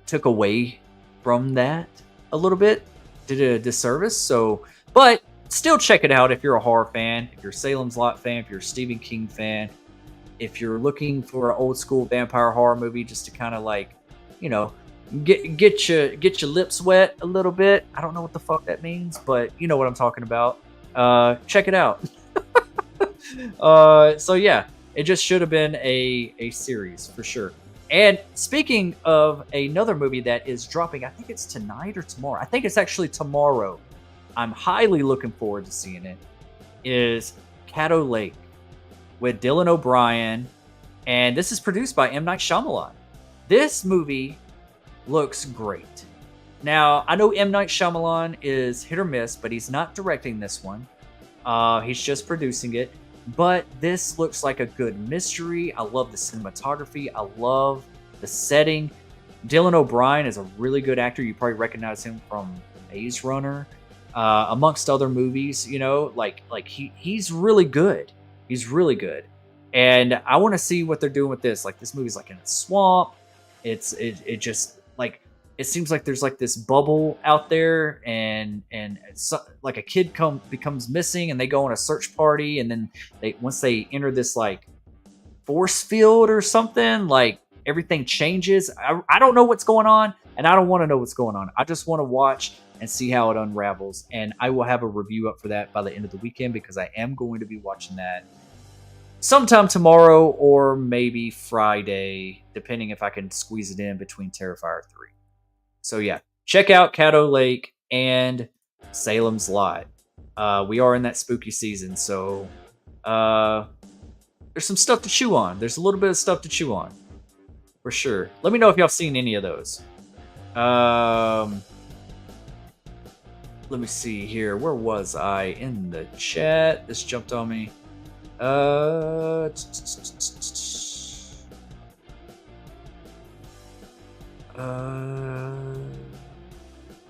took away from that a little bit, did a disservice. So, but still check it out if you're a horror fan, if you're a Salem's Lot fan, if you're a Stephen King fan, if you're looking for an old school vampire horror movie just to kind of like, you know, get your lips wet a little bit. I don't know what the fuck that means, but you know what I'm talking about. Check it out. So yeah, it just should have been a series for sure. And speaking of another movie that is dropping, I think it's tonight or tomorrow. I think it's actually tomorrow. I'm highly looking forward to seeing it. Is Caddo Lake with Dylan O'Brien, and this is produced by M. Night Shyamalan. This movie looks great. Now, I know M. Night Shyamalan is hit or miss, but he's not directing this one. He's just producing it. But this looks like a good mystery. I love the cinematography. I love the setting. Dylan O'Brien is a really good actor. You probably recognize him from Maze Runner, amongst other movies. You know, like he's really good. He's really good, and I want to see what they're doing with this. Like this movie's like in a swamp. It just like it seems like there's like this bubble out there, and it's like a kid becomes missing, and they go on a search party, and then once they enter this like force field or something, like everything changes. I don't know what's going on, and I don't want to know what's going on. I just want to watch and see how it unravels, and I will have a review up for that by the end of the weekend because I am going to be watching that sometime tomorrow or maybe Friday, depending if I can squeeze it in between Terrifier 3. So yeah, check out Caddo Lake and Salem's Lot. We are in that spooky season, so there's some stuff to chew on. There's a little bit of stuff to chew on, for sure. Let me know if y'all seen any of those. Let me see here. Where was I in the chat? This jumped on me.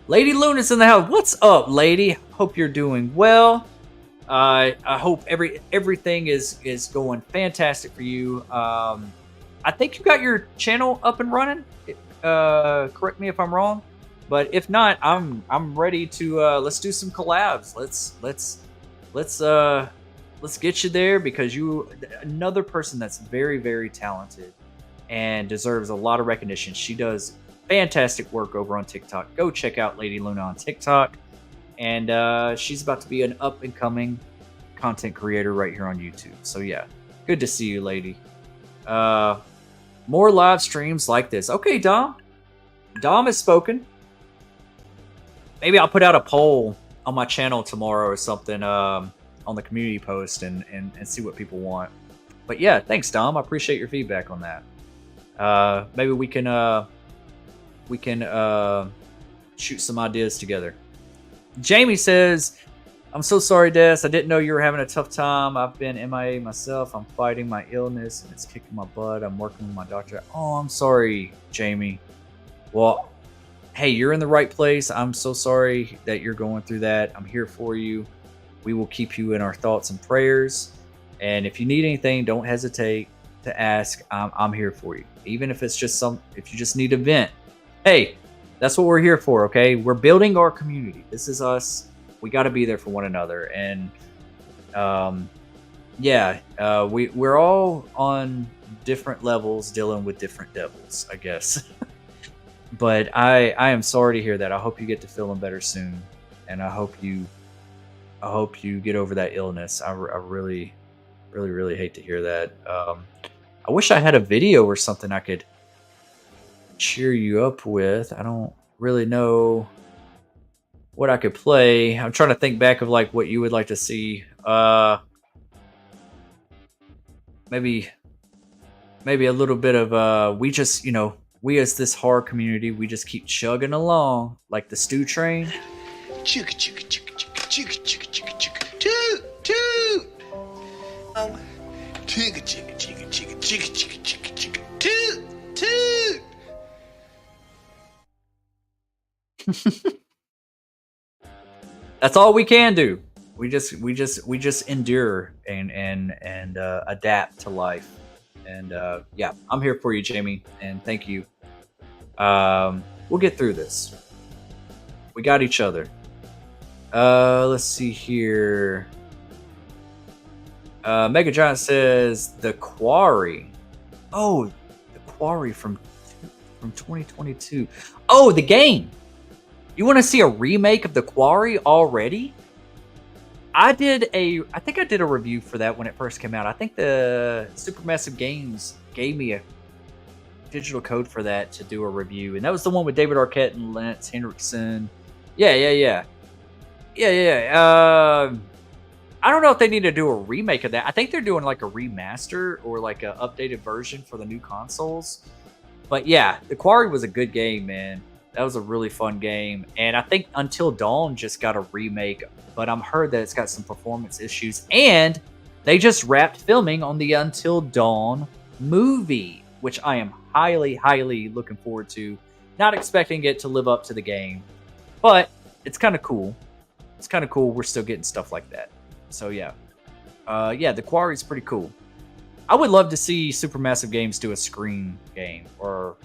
Lady Luna's in the house. What's up, lady? Hope you're doing well. I hope everything is going fantastic for you. I think you got your channel up and running. Correct me if I'm wrong, but if not, I'm ready to let's do some collabs. Let's get you there because you another person that's very, very talented and deserves a lot of recognition. She does fantastic work over on TikTok. Go check out Lady Luna on TikTok. And she's about to be an up-and-coming content creator right here on YouTube. So yeah, good to see you, lady. More live streams like this. Okay, Dom. Dom has spoken. Maybe I'll put out a poll on my channel tomorrow or something on the community post and see what people want. But yeah, thanks, Dom. I appreciate your feedback on that. Maybe we can shoot some ideas together. Jamie says, I'm so sorry, Des. I didn't know you were having a tough time. I've been MIA myself. I'm fighting my illness and it's kicking my butt. I'm working with my doctor. Oh, I'm sorry, Jamie. Well, hey, you're in the right place. I'm so sorry that you're going through that. I'm here for you. We will keep you in our thoughts and prayers. And if you need anything, don't hesitate to ask. I'm here for you. Even if it's just if you just need a vent. Hey, that's what we're here for, okay? We're building our community. This is us. We got to be there for one another. And we're all on different levels dealing with different devils, I guess. But I am sorry to hear that. I hope you get to feeling better soon. And I hope you get over that illness. I really, really, really hate to hear that. I wish I had a video or something I could cheer you up with. I don't really know what I could play. I'm trying to think back of like what you would like to see. Maybe a little bit of we just, we as this horror community, we just keep chugging along like the stew train. Chugga chugga chugga chugga chugga chugga chugga chugga toot toot. Chugga chugga chugga chugga chugga chugga chugga chugga toot toot. That's all we can do. We just endure and adapt to life. And yeah, I'm here for you, Jamie, and thank you. We'll get through this. We got each other. Let's see here. Mega Giant says The Quarry. Oh, The Quarry from 2022. Oh, the game. You want to see a remake of The Quarry already? I think I did a review for that when it first came out. I think the Supermassive Games gave me a digital code for that to do a review, and that was the one with David Arquette and Lance Henriksen. Yeah. I don't know if they need to do a remake of that. I think they're doing like a remaster or like an updated version for the new consoles. But yeah, The Quarry was a good game, man. That was a really fun game. And I think Until Dawn just got a remake, but I'm heard that it's got some performance issues. And they just wrapped filming on the Until Dawn movie, which I am highly, highly looking forward to. Not expecting it to live up to the game, but it's kind of cool. It's kind of cool. We're still getting stuff like that. So yeah. Yeah, The Quarry's pretty cool. I would love to see Supermassive Games do a Scream game, or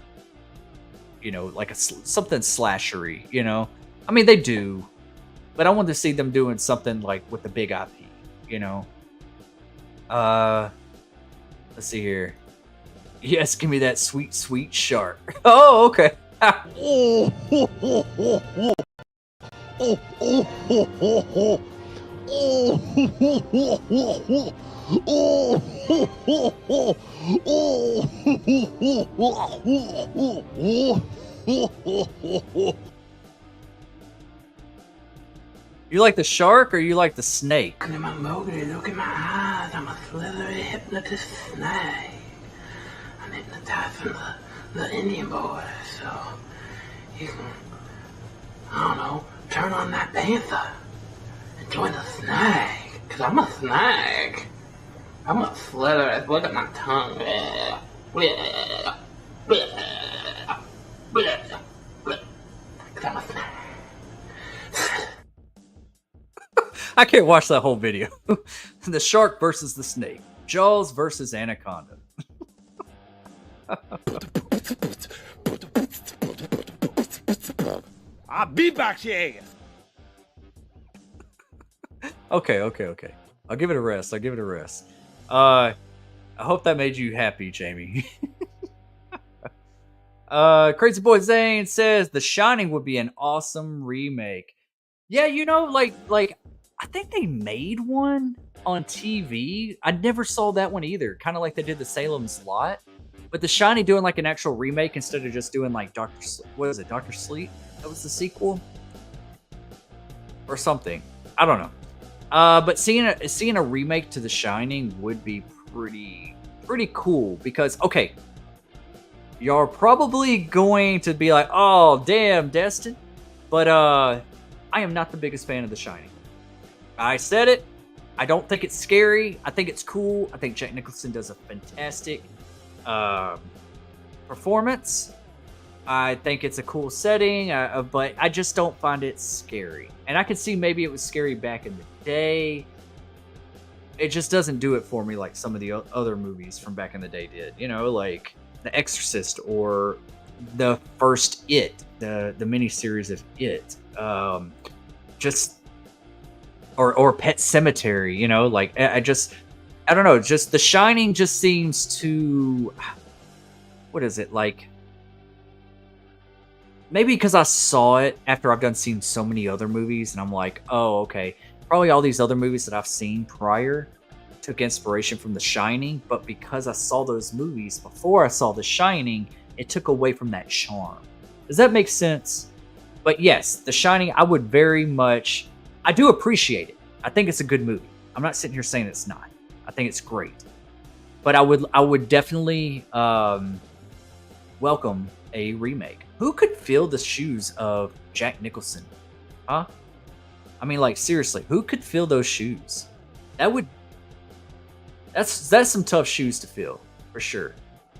like something slashery. I mean they do, but I want to see them doing something like with the big IP. Let's see here. Yes, give me that sweet, sweet shark. Oh, okay. You like the shark or you like the snake? Look at my mogul, look at my eyes. I'm a slithery hypnotist snake. I'm hypnotized from the Indian boys, so you can, I don't know, turn on that panther and join the snake. Cause I'm a snake. I'm a slithery. Look at my tongue. Cause I'm a snake. I can't watch that whole video. The shark versus the snake. Jaws versus Anaconda. I'll be back here. Okay. I'll give it a rest. I hope that made you happy, Jamie. Crazy Boy Zane says The Shining would be an awesome remake. Yeah, like I think they made one on TV. I never saw that one either. Kind of like they did the Salem's Lot. But The Shining doing like an actual remake instead of just doing like Dr. Sleep? That was the sequel? Or something. I don't know. But seeing a remake to The Shining would be pretty cool because, okay, you're probably going to be like, oh, damn, Destin. But I am not the biggest fan of The Shining. I said it. I don't think it's scary. I think it's cool. I think Jack Nicholson does a fantastic performance. I think it's a cool setting, but I just don't find it scary. And I could see maybe it was scary back in the day. It just doesn't do it for me like some of the other movies from back in the day did. Like The Exorcist or the first It, the miniseries of It. Or Pet Cemetery, like I don't know, just The Shining just seems to, what is it, like, maybe because I saw it after I've seen so many other movies, and I'm like, oh, okay, probably all these other movies that I've seen prior took inspiration from The Shining, but because I saw those movies before I saw The Shining, it took away from that charm. Does that make sense? But yes, The Shining, I do appreciate it. I think it's a good movie. I'm not sitting here saying it's not. I think it's great. But I would definitely welcome a remake. Who could fill the shoes of Jack Nicholson? Huh? I mean, like, seriously, who could fill those shoes? That's some tough shoes to fill, for sure.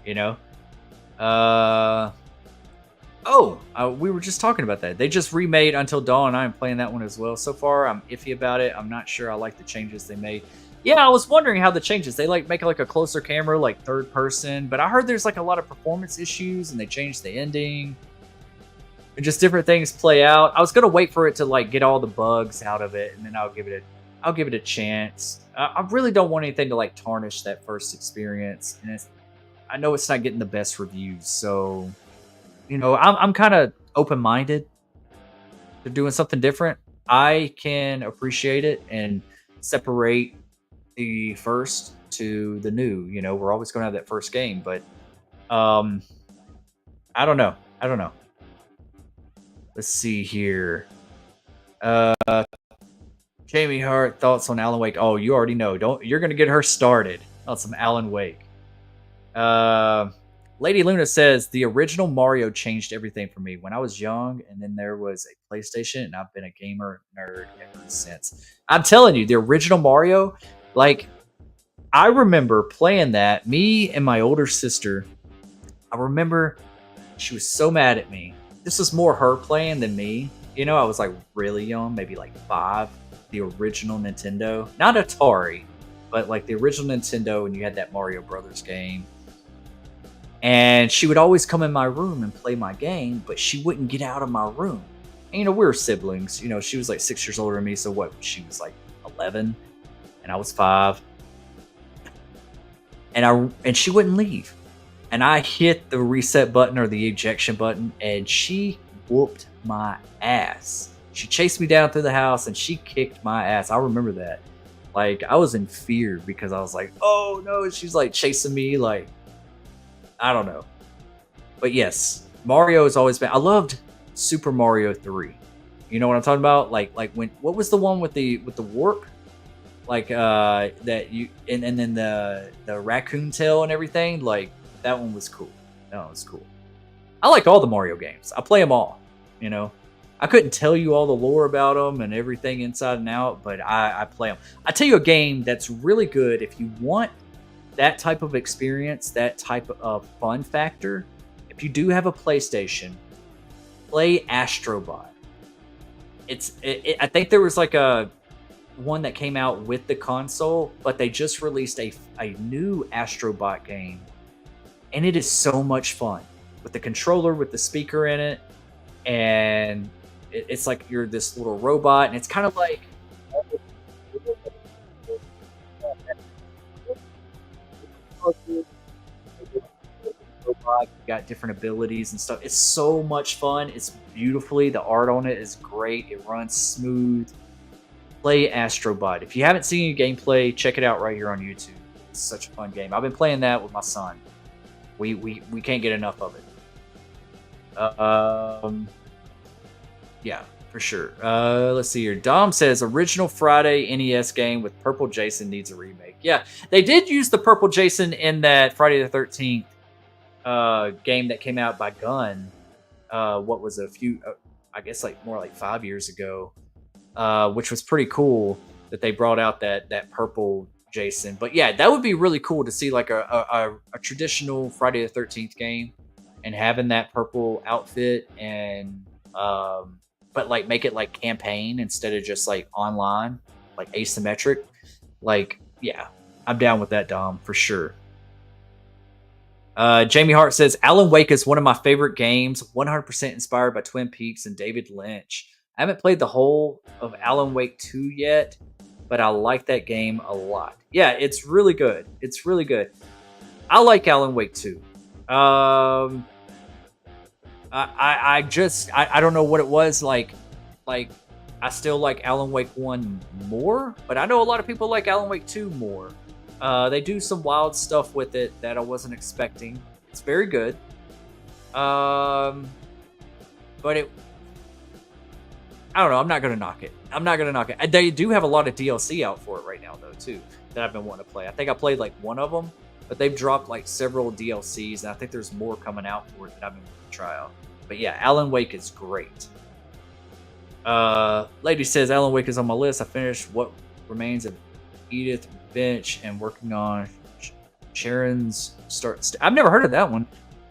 We were just talking about that. They just remade Until Dawn. I am playing that one as well. So far, I'm iffy about it. I'm not sure I like the changes they made. Yeah, I was wondering how the changes. They like make it like a closer camera, like third person. But I heard there's like a lot of performance issues, and they changed the ending. And just different things play out. I was gonna wait for it to like get all the bugs out of it, and then I'll give it a chance. I really don't want anything to like tarnish that first experience, and I know it's not getting the best reviews, so. I'm kind of open-minded to doing something different. I can appreciate it and separate the first to the new. We're always going to have that first game, but I don't know. Let's see here. Jamie Hart, thoughts on Alan Wake? Oh, you already know. You're going to get her started on some Alan Wake. Lady Luna says the original Mario changed everything for me when I was young, and then there was a PlayStation, and I've been a gamer nerd ever since. I'm telling you, the original Mario, like I remember playing that. Me and my older sister. I remember she was so mad at me. This was more her playing than me. You know, I was like really young, maybe like 5. The original Nintendo, not Atari, but like the original Nintendo, and you had that Mario Brothers game. And she would always come in my room and play my game, but she wouldn't get out of my room. And, you know, we were siblings. You know, she was like 6 years older than me, so what? She was like 11, and I was 5. And she wouldn't leave. And I hit the reset button or the ejection button, and she whooped my ass. She chased me down through the house, and she kicked my ass. I remember that. Like, I was in fear because I was like, oh no, she's like chasing me, like, I don't know. But yes, Mario has always been. I loved Super Mario 3. You know what I'm talking about? Like when, what was the one with the warp? Like that you and then the raccoon tail and everything. Like that one was cool. That one was cool. I like all the Mario games. I play them all. You know, I couldn't tell you all the lore about them and everything inside and out, but I play them. I tell you a game that's really good if you want that type of experience, that type of fun factor. If you do have a PlayStation, play Astrobot. I think there was like a one that came out with the console, but they just released a new Astrobot game, and it is so much fun with the controller, with the speaker in it, and it's like you're this little robot, and it's kind of like robot. You got different abilities and stuff. It's so much fun. It's beautifully. The art on it is great. It runs smooth. Play Astrobot. If you haven't seen any gameplay, check it out right here on YouTube. It's such a fun game. I've been playing that with my son. We can't get enough of it. Yeah, for sure. Let's see here. Dom says original Friday NES game with Purple Jason needs a remake. Yeah, they did use the Purple Jason in that Friday the 13th game that came out by Gunn. What was a few, I guess like more like 5 years ago. Which was pretty cool that they brought out that purple Jason. But yeah, that would be really cool to see like a traditional Friday the 13th game and having that purple outfit and but like make it like campaign instead of just like online, like asymmetric. Like, yeah, I'm down with that, Dom, for sure. Jamie Hart says Alan Wake is one of my favorite games, 100% inspired by Twin Peaks and David Lynch. I haven't played the whole of Alan Wake 2 yet, but I like that game a lot. Yeah, it's really good. It's really good. I like Alan Wake 2. I don't know what it was like I still like Alan Wake 1 more, but I know a lot of people like Alan Wake 2 more. They do some wild stuff with it that I wasn't expecting. It's very good. But I don't know. I'm not going to knock it. They do have a lot of DLC out for it right now, though, too, that I've been wanting to play. I think I played like one of them, but they've dropped like several DLCs, and I think there's more coming out for it that I've been wanting to try out. But yeah, Alan Wake is great. Lady says Alan Wake is on my list. I finished What Remains of Edith Finch and working on Sharon's Start. I've never heard of that one.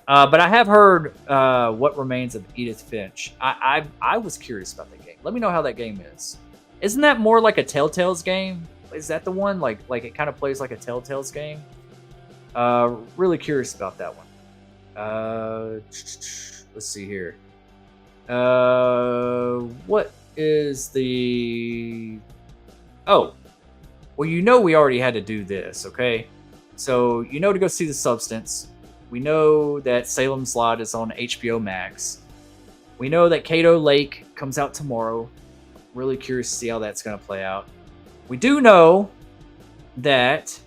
But I have heard What Remains of Edith Finch. I was curious about that game. Let me know how that game is. Isn't that more like a Telltale's game? Is that the one? Like it kind of plays like a Telltale's game? Really curious about that one. Let's see here. What is the... Oh. Well, you know we already had to do this, okay? So, you know to go see The Substance. We know that Salem's Lot is on HBO Max. We know that Kato Lake comes out tomorrow. Really curious to see how that's going to play out. We do know that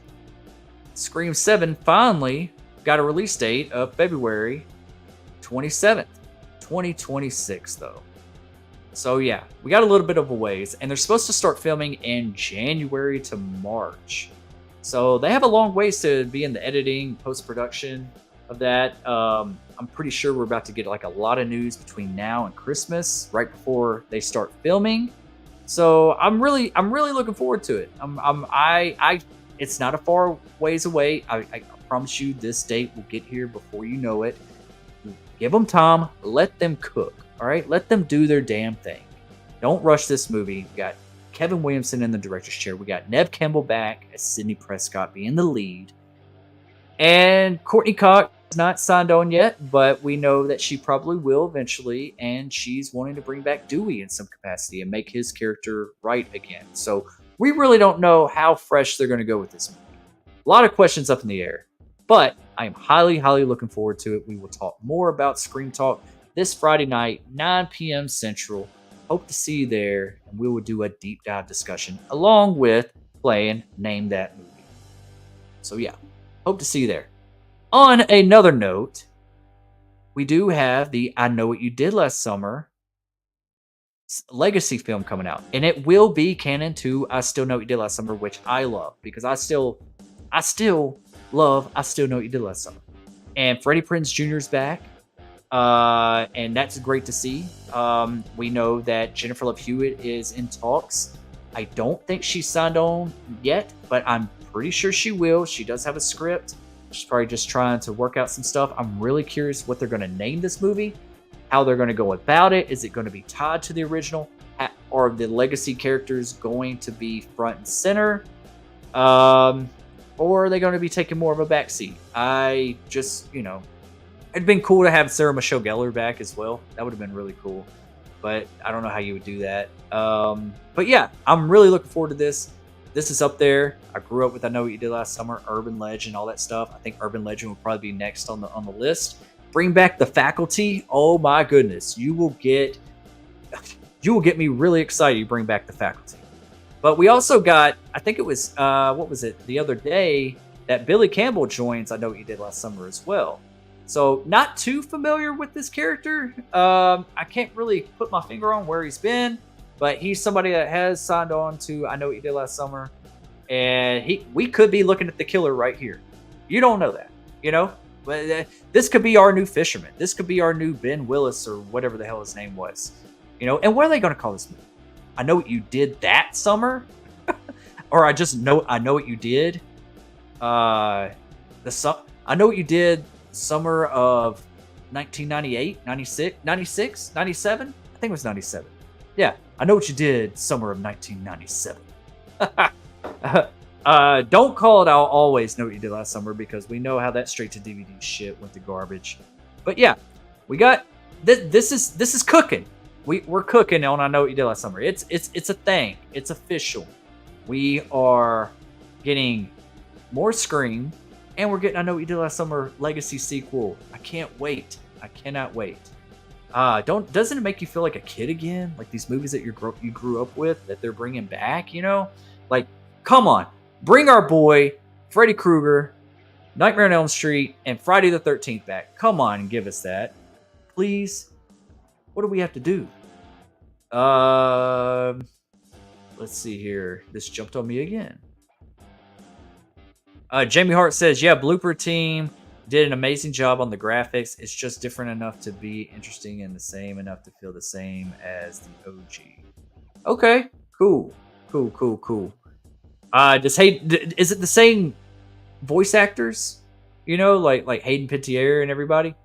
Scream 7 finally got a release date of February 27th, 2026, though. So yeah, we got a little bit of a ways, and they're supposed to start filming in January to March. So they have a long ways to be in the editing, post-production. of that. I'm pretty sure we're about to get like a lot of news between now and Christmas, right before they start filming. So I'm really looking forward to it. It's not a far ways away. I promise you, this date will get here before you know it. Give them time. Let them cook. All right, let them do their damn thing. Don't rush this movie. We got Kevin Williamson in the director's chair. We got Neve Campbell back as Sidney Prescott being the lead. And Courtney Cox is not signed on yet, but we know that she probably will eventually. And she's wanting to bring back Dewey in some capacity and make his character right again. So we really don't know how fresh they're going to go with this movie. A lot of questions up in the air. But I am highly, highly looking forward to it. We will talk more about Scream Talk this Friday night, 9 p.m. Central. Hope to see you there, and we will do a deep dive discussion along with playing Name That Movie. So yeah, hope to see you there. On another note, we do have the I Know What You Did Last Summer legacy film coming out, and it will be canon to I Still Know What You Did Last Summer, which I love because I still love I Still Know What You Did Last Summer. And Freddie Prinze Jr. is back. And that's great to see. We know that Jennifer Love Hewitt is in talks. I don't think she's signed on yet, but I'm pretty sure she will. She does have a script. She's probably just trying to work out some stuff. I'm really curious what they're going to name this movie, how they're going to go about it. Is it going to be tied to the original? Are the legacy characters going to be front and center? Or are they going to be taking more of a backseat? It'd been cool to have Sarah Michelle Gellar back as well. That would have been really cool. But I don't know how you would do that. But yeah, I'm really looking forward to this. This is up there. I grew up with I Know What You Did Last Summer, Urban Legend, all that stuff. I think Urban Legend will probably be next on the list. Bring back The Faculty. Oh my goodness. You will get me really excited. You bring back The Faculty. But we also got, I think it was, the other day, that Billy Campbell joins I Know What You Did Last Summer as well. So not too familiar with this character. I can't really put my finger on where he's been, but he's somebody that has signed on to I Know What You Did Last Summer. And we could be looking at the killer right here. You don't know that, But this could be our new Fisherman. This could be our new Ben Willis or whatever the hell his name was. And what are they going to call this movie? I Know What You Did That Summer? Or I Know What You Did. I Know What You Did summer of 1998, 96, 97? I think it was 97. Yeah, I Know What You Did summer of 1997. Don't call it I'll Always Know What You Did Last Summer because we know how that straight to DVD shit went to garbage. But yeah, we got this is cooking. We're cooking on I Know What You Did Last Summer. It's a thing. It's official. We are getting more Scream. And we're getting I Know What You Did Last Summer Legacy sequel. I can't wait. I cannot wait. Doesn't it make you feel like a kid again? Like these movies that you grew up with that they're bringing back, Like, come on. Bring our boy Freddy Krueger, Nightmare on Elm Street, and Friday the 13th back. Come on and give us that. Please. What do we have to do? Let's see here. This jumped on me again. Jamie Hart says, yeah, Blooper Team did an amazing job on the graphics. It's just different enough to be interesting and the same enough to feel the same as the OG. Okay, cool. Is it the same voice actors? Like Hayden Panettiere and everybody?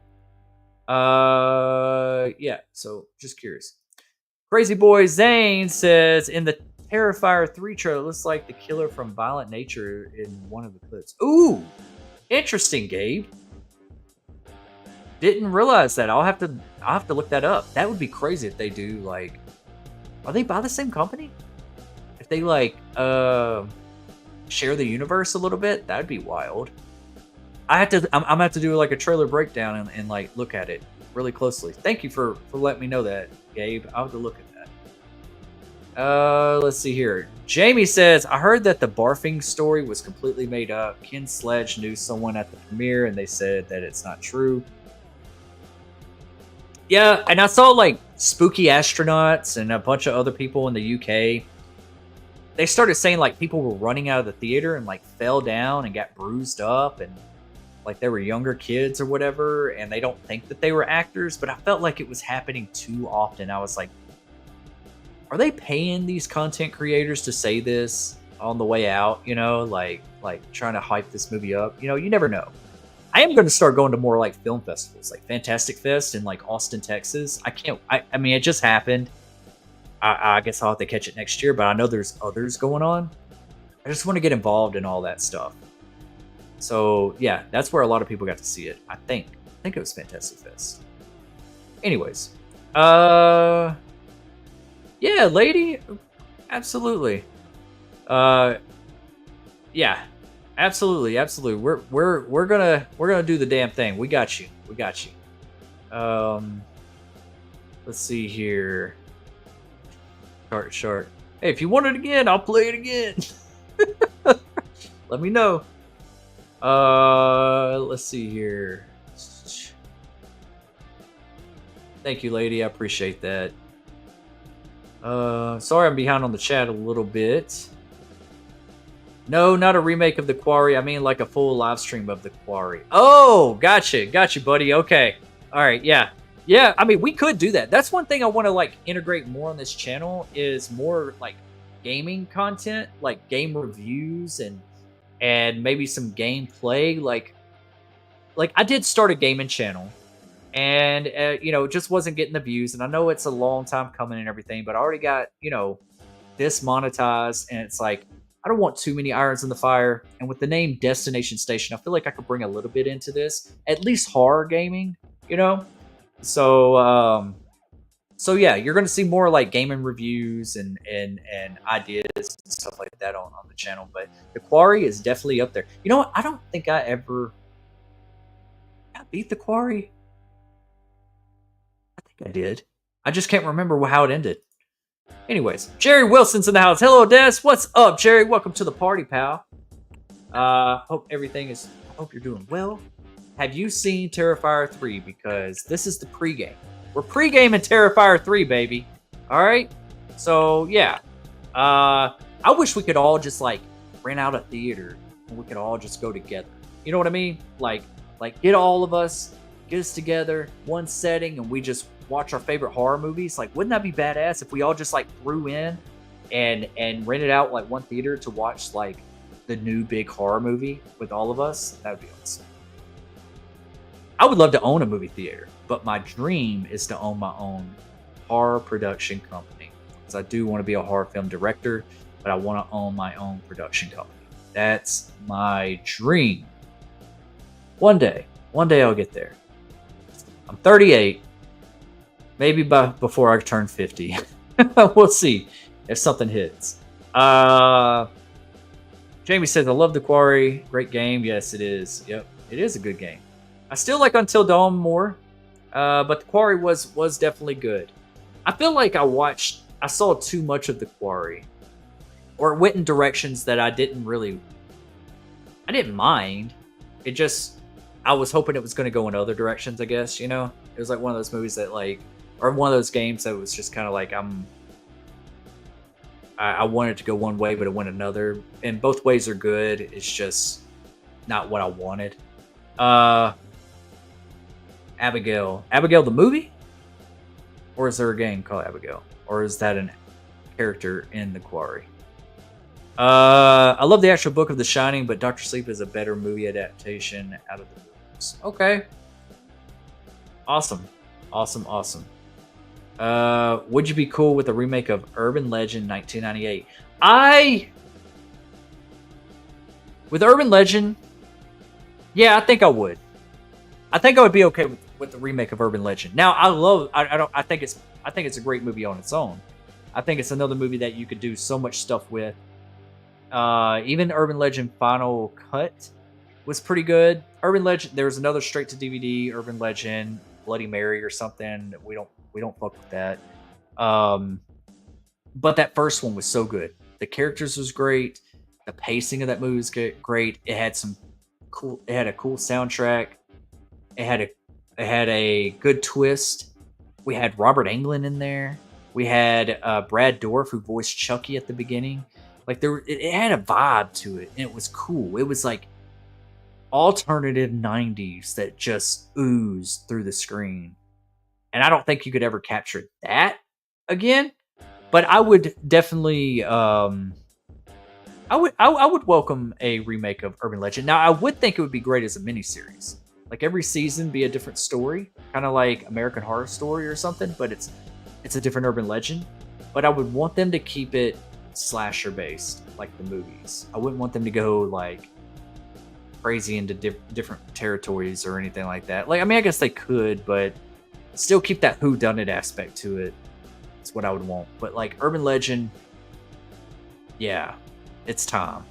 Yeah, so just curious. Crazy Boy Zane says, in the Terrifier 3 trailer, it looks like the killer from Violent Nature in one of the clips. Ooh, interesting, Gabe. Didn't realize that. I'll have to look that up. That would be crazy if they do are they by the same company? If they share the universe a little bit, that'd be wild. I'm gonna have to do a trailer breakdown and look at it really closely. Thank you for letting me know that, Gabe. I'll have to look at that. Let's see here. Jamie says, I heard that the barfing story was completely made up. Ken Sledge knew someone at the premiere and they said that it's not true. Yeah, and I saw Spooky Astronauts and a bunch of other people in the UK. They started saying people were running out of the theater and fell down and got bruised up, and like they were younger kids or whatever, and they don't think that they were actors, but I felt like it was happening too often. I was like, are they paying these content creators to say this on the way out, you know, like trying to hype this movie up? You know, you never know. I am going to start going to more like film festivals, like Fantastic Fest in like Austin, Texas. I mean, it just happened. I guess I'll have to catch it next year, but I know there's others going on. I just want to get involved in all that stuff. So yeah, that's where a lot of people got to see it. I think it was Fantastic Fest. Anyways, yeah, lady, absolutely. Yeah, absolutely. We're gonna do the damn thing. We got you. Let's see here. Shark. Hey, if you want it again, I'll play it again. Let me know. Let's see here. Thank you, lady. I appreciate that. Sorry I'm behind on the chat a little bit. No, not a remake of The Quarry. I mean like a full live stream of The Quarry. Oh, gotcha, buddy. Okay. All right, yeah. Yeah, I mean, we could do that. That's one thing I want to like integrate more on this channel is more like gaming content, like game reviews and maybe some gameplay. Like I did start a gaming channel, and you know, it just wasn't getting the views. And I know it's a long time coming and everything, but I already got, you know, this monetized, and it's like I don't want too many irons in the fire. And with the name Destination Station, I feel like I could bring a little bit into this, at least horror gaming, you know. So so yeah, you're gonna see more like gaming reviews and ideas and stuff like that on the channel. But The Quarry is definitely up there. You know what? I don't think I beat The Quarry. I think I did. I just can't remember how it ended. Anyways, Jerry Wilson's in the house. Hello, Des. What's up, Jerry? Welcome to the party, pal. Hope you're doing well. Have you seen Terrifier 3? Because this is the pregame. We're pre-gaming Terrifier 3, baby. All right? So, yeah. I wish we could all just, like, rent out a theater and we could all just go together. You know what I mean? Like get all of us, get us together, one setting, and we just watch our favorite horror movies. Like, wouldn't that be badass if we all just, like, threw in and rented out, like, one theater to watch, like, the new big horror movie with all of us? That would be awesome. I would love to own a movie theater, but my dream is to own my own horror production company. Because I do want to be a horror film director, but I want to own my own production company. That's my dream. One day I'll get there. I'm 38. Maybe before I turn 50. We'll see if something hits. Jamie says, I love The Quarry. Great game. Yes, it is. Yep, it is a good game. I still like Until Dawn more, but The Quarry was definitely good. I feel like I saw too much of The Quarry, or it went in directions that I didn't mind. It just, I was hoping it was going to go in other directions, I guess, you know? It was like one of those movies that like, or one of those games that was just kind of like, I wanted to go one way, but it went another. And both ways are good. It's just not what I wanted. Abigail the movie? Or is there a game called Abigail? Or is that a character in The Quarry? I love the actual book of The Shining, but Dr. Sleep is a better movie adaptation out of the books. Okay. Awesome. Would you be cool with a remake of Urban Legend 1998? With Urban Legend, yeah, I think I would. I think I would be okay with the remake of Urban Legend. Now, I think it's a great movie on its own. I think it's another movie that you could do so much stuff with. Even Urban Legend Final Cut was pretty good. Urban Legend, there was another straight to DVD, Urban Legend Bloody Mary or something. We don't fuck with that. But that first one was so good. The characters was great. The pacing of that movie was great. It had a cool soundtrack. It had a good twist. We had Robert Englund in there. We had Brad Dourif, who voiced Chucky at the beginning. Like it had a vibe to it, and it was cool. It was like alternative 90s that just ooze through the screen. And I don't think you could ever capture that again. But I would definitely I would welcome a remake of Urban Legend. Now I would think it would be great as a miniseries. Like every season be a different story, kind of like American Horror Story or something, but it's a different urban legend. But I would want them to keep it slasher based, like the movies. I wouldn't want them to go like crazy into different territories or anything like that. Like, I mean, I guess they could, but still keep that whodunit aspect to it. That's what I would want. But like Urban Legend, yeah, it's time.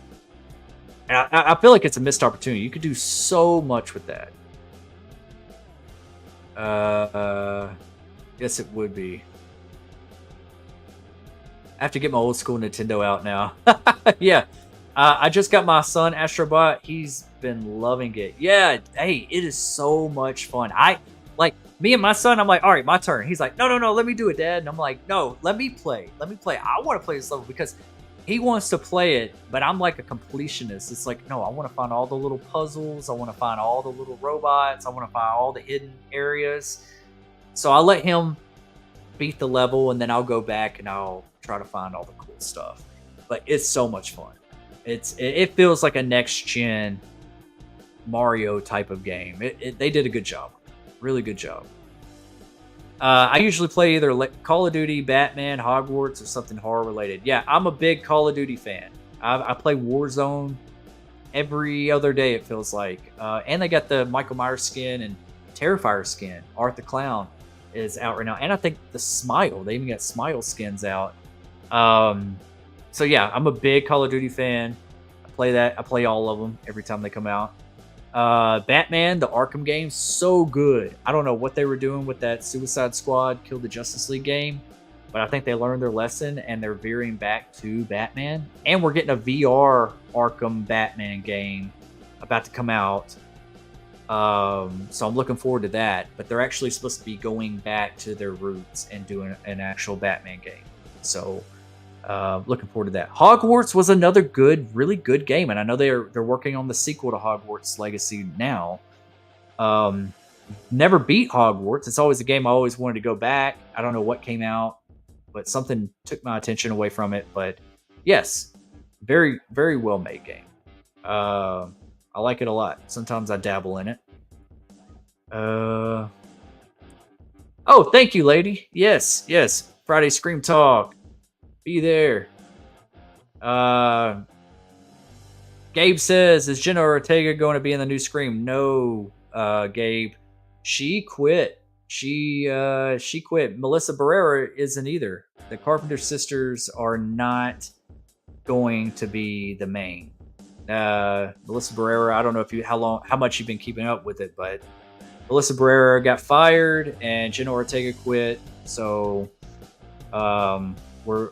And I feel like it's a missed opportunity. You could do so much with that. Yes, it would be. I have to get my old school Nintendo out now. Yeah. I just got my son Astrobot. He's been loving it. Yeah, hey, it is so much fun. Me and my son, I'm like, all right, my turn. He's like, no, let me do it, Dad. And I'm like, no, let me play. I want to play this level because he wants to play it, but I'm like a completionist. It's like, no, I want to find all the little puzzles. I want to find all the little robots. I want to find all the hidden areas. So I'll let him beat the level, and then I'll go back and I'll try to find all the cool stuff. But it's so much fun. It feels like a next gen Mario type of game. They did a good job, really good job. I usually play either Call of Duty, Batman, Hogwarts, or something horror related. Yeah, I'm a big Call of Duty fan. I play Warzone every other day, it feels like. And they got the Michael Myers skin and Terrifier skin. Art the Clown is out right now. And I think the Smile, they even got Smile skins out. So yeah, I'm a big Call of Duty fan. I play all of them every time they come out. Batman, the Arkham game, so good. I don't know what they were doing with that Suicide Squad Kill the Justice League game, but I think they learned their lesson and they're veering back to Batman. And we're getting a VR Arkham Batman game about to come out. So I'm looking forward to that. But they're actually supposed to be going back to their roots and doing an actual Batman game. So looking forward to that. Hogwarts was another really good game, and I know they're working on the sequel to Hogwarts Legacy now. Never beat Hogwarts. It's always a game I always wanted to go back. I don't know what came out, but something took my attention away from it. But yes, very, very well made game. I like it a lot. Sometimes I dabble in it. Oh, thank you, lady. Yes. Friday Scream Talk. Be there. Gabe says, is Jenna Ortega going to be in the new Scream? No, Gabe. She quit. She quit. Melissa Barrera isn't either. The Carpenter sisters are not going to be the main. Melissa Barrera, I don't know how much you've been keeping up with it, but Melissa Barrera got fired and Jenna Ortega quit. So we're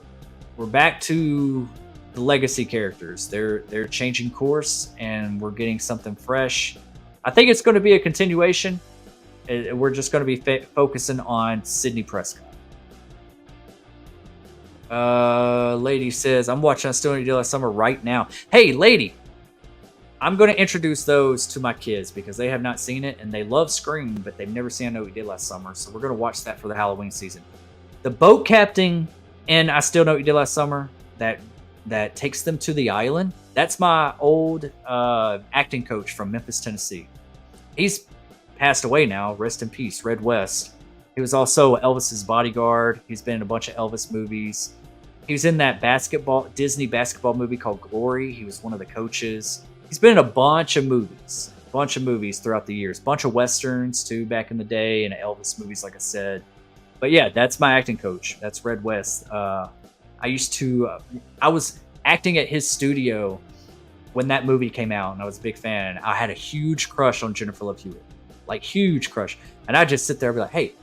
back to the legacy characters. They're changing course, and we're getting something fresh. I think it's going to be a continuation. We're just going to be focusing on Sidney Prescott. Lady says, I'm watching I Still Need You Last Summer right now. Hey, lady, I'm going to introduce those to my kids because they have not seen it, and they love Scream, but they've never seen I Know What You Did Last Summer. So we're going to watch that for the Halloween season. The boat captain and I Still Know What You Did Last Summer, that takes them to the island. That's my old acting coach from Memphis, Tennessee. He's passed away now. Rest in peace, Red West. He was also Elvis's bodyguard. He's been in a bunch of Elvis movies. He was in that Disney basketball movie called Glory. He was one of the coaches. He's been in a bunch of movies throughout the years. Bunch of Westerns, too, back in the day, and Elvis movies, like I said. But yeah, that's my acting coach. That's Red West. I was acting at his studio when that movie came out, and I was a big fan. I had a huge crush on Jennifer Love Hewitt. Like, huge crush. And I just sit there and be like, hey,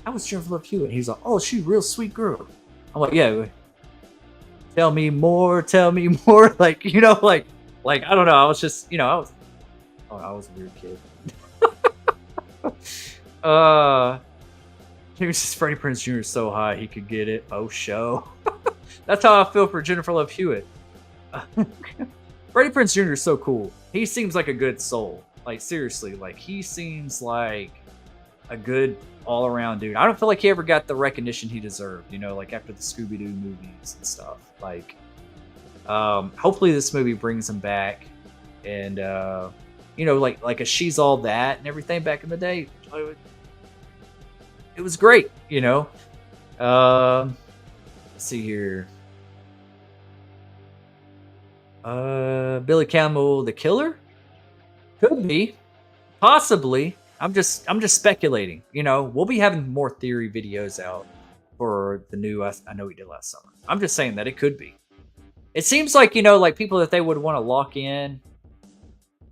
how was Jennifer Love Hewitt? And he's like, oh, she's a real sweet girl. I'm like, yeah, tell me more. Like, I don't know. I was just, I was a weird kid. He was just Freddie Prinze Jr. so high he could get it. Oh, show. That's how I feel for Jennifer Love Hewitt. Freddie Prinze Jr. is so cool. He seems like a good soul. Like seriously, like he seems like a good all around dude. I don't feel like he ever got the recognition he deserved. You know, like after the Scooby Doo movies and stuff. Like, hopefully this movie brings him back, and you know, like a She's All That and everything back in the day. It was great. You know. Let's see here. Billy Campbell, the killer? Could be. Possibly. I'm just speculating. You know, we'll be having more theory videos out for the new I Know We Did Last Summer. I'm just saying that it could be. It seems like, you know, like people that they would want to lock in.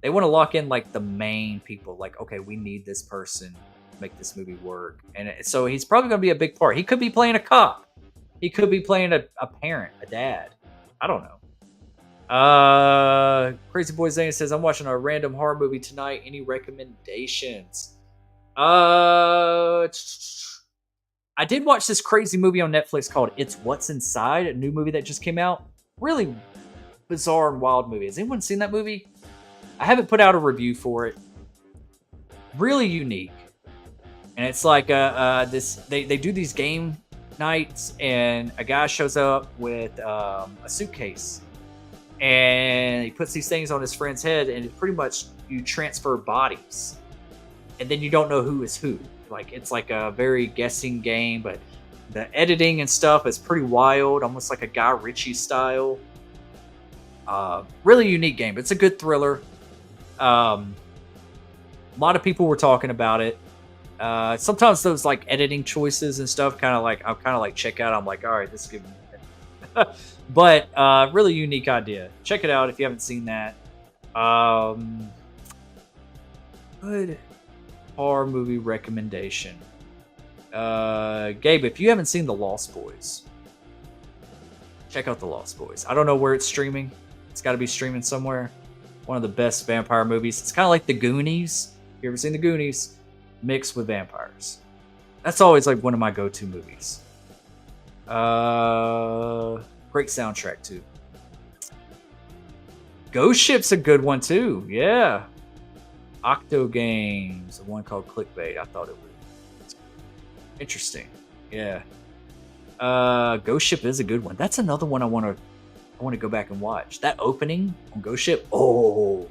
They want to lock in like the main people. Like, okay, we need this person to make this movie work. And so he's probably going to be a big part. He could be playing a cop. He could be playing a parent, a dad. I don't know. Crazy Boy Zane says, I'm watching a random horror movie tonight. Any recommendations? I did watch this crazy movie on Netflix called It's What's Inside, a new movie that just came out. Really bizarre and wild movie. Has anyone seen that movie? I haven't put out a review for it. Really unique. And it's like they do these game nights, and a guy shows up with a suitcase. And he puts these things on his friend's head, and it's pretty much you transfer bodies, and then you don't know who is who. Like it's like a very guessing game, but the editing and stuff is pretty wild, almost like a Guy Ritchie style. Really unique game. It's a good thriller. A lot of people were talking about it. Sometimes those like editing choices and stuff, I'm kind of like check out. I'm like, all right, this is good. But really unique idea. Check it out if you haven't seen that. Good horror movie recommendation. Gabe, if you haven't seen The Lost Boys, check out The Lost Boys. I don't know where it's streaming. It's got to be streaming somewhere. One of the best vampire movies. It's kind of like The Goonies. You ever seen The Goonies? Mixed with vampires. That's always like one of my go-to movies. Great soundtrack too. Ghost Ship's a good one too. Yeah. Octo Games, one called Clickbait. I thought it was interesting. Yeah. Ghost Ship is a good one. That's another one I want to go back and watch. That opening on Ghost Ship. Oh,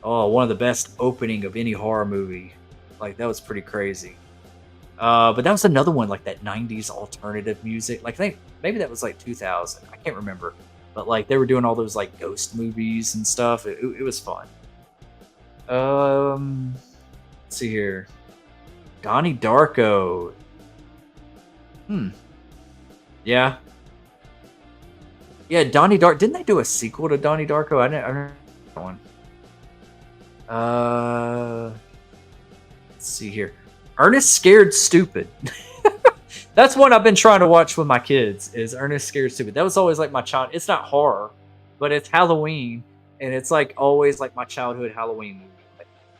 one of the best opening of any horror movie. Like that was pretty crazy. But that was another one, like that 90s alternative music. Like maybe that was like 2000. I can't remember. But like they were doing all those like ghost movies and stuff. It was fun. Let's see here. Donnie Darko. Yeah. Yeah, Donnie Darko. Didn't they do a sequel to Donnie Darko? I didn't that one. Let's see here. Ernest Scared Stupid. That's one I've been trying to watch with my kids, is Ernest Scared Stupid. That was always like my child. It's not horror, but it's Halloween, and it's like always like my childhood Halloween movie.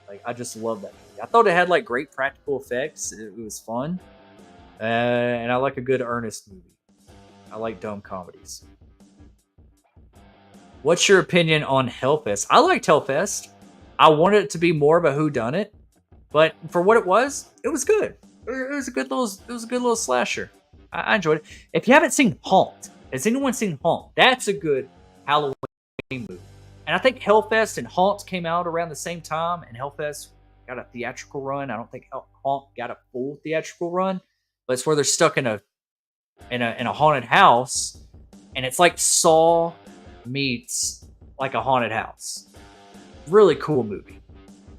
Like I just love that movie. I thought it had like great practical effects. It was fun, and I like a good Ernest movie. I like dumb comedies. What's your opinion on Hellfest? I liked Hellfest. I wanted it to be more of a whodunit, but for what it was good. It was a good little slasher. I enjoyed it. If you haven't seen Haunt, has anyone seen Haunt? That's a good Halloween movie. And I think Hellfest and Haunt came out around the same time, and Hellfest got a theatrical run. I don't think Haunt got a full theatrical run, but it's where they're stuck in a haunted house, and it's like Saw meets like a haunted house. Really cool movie.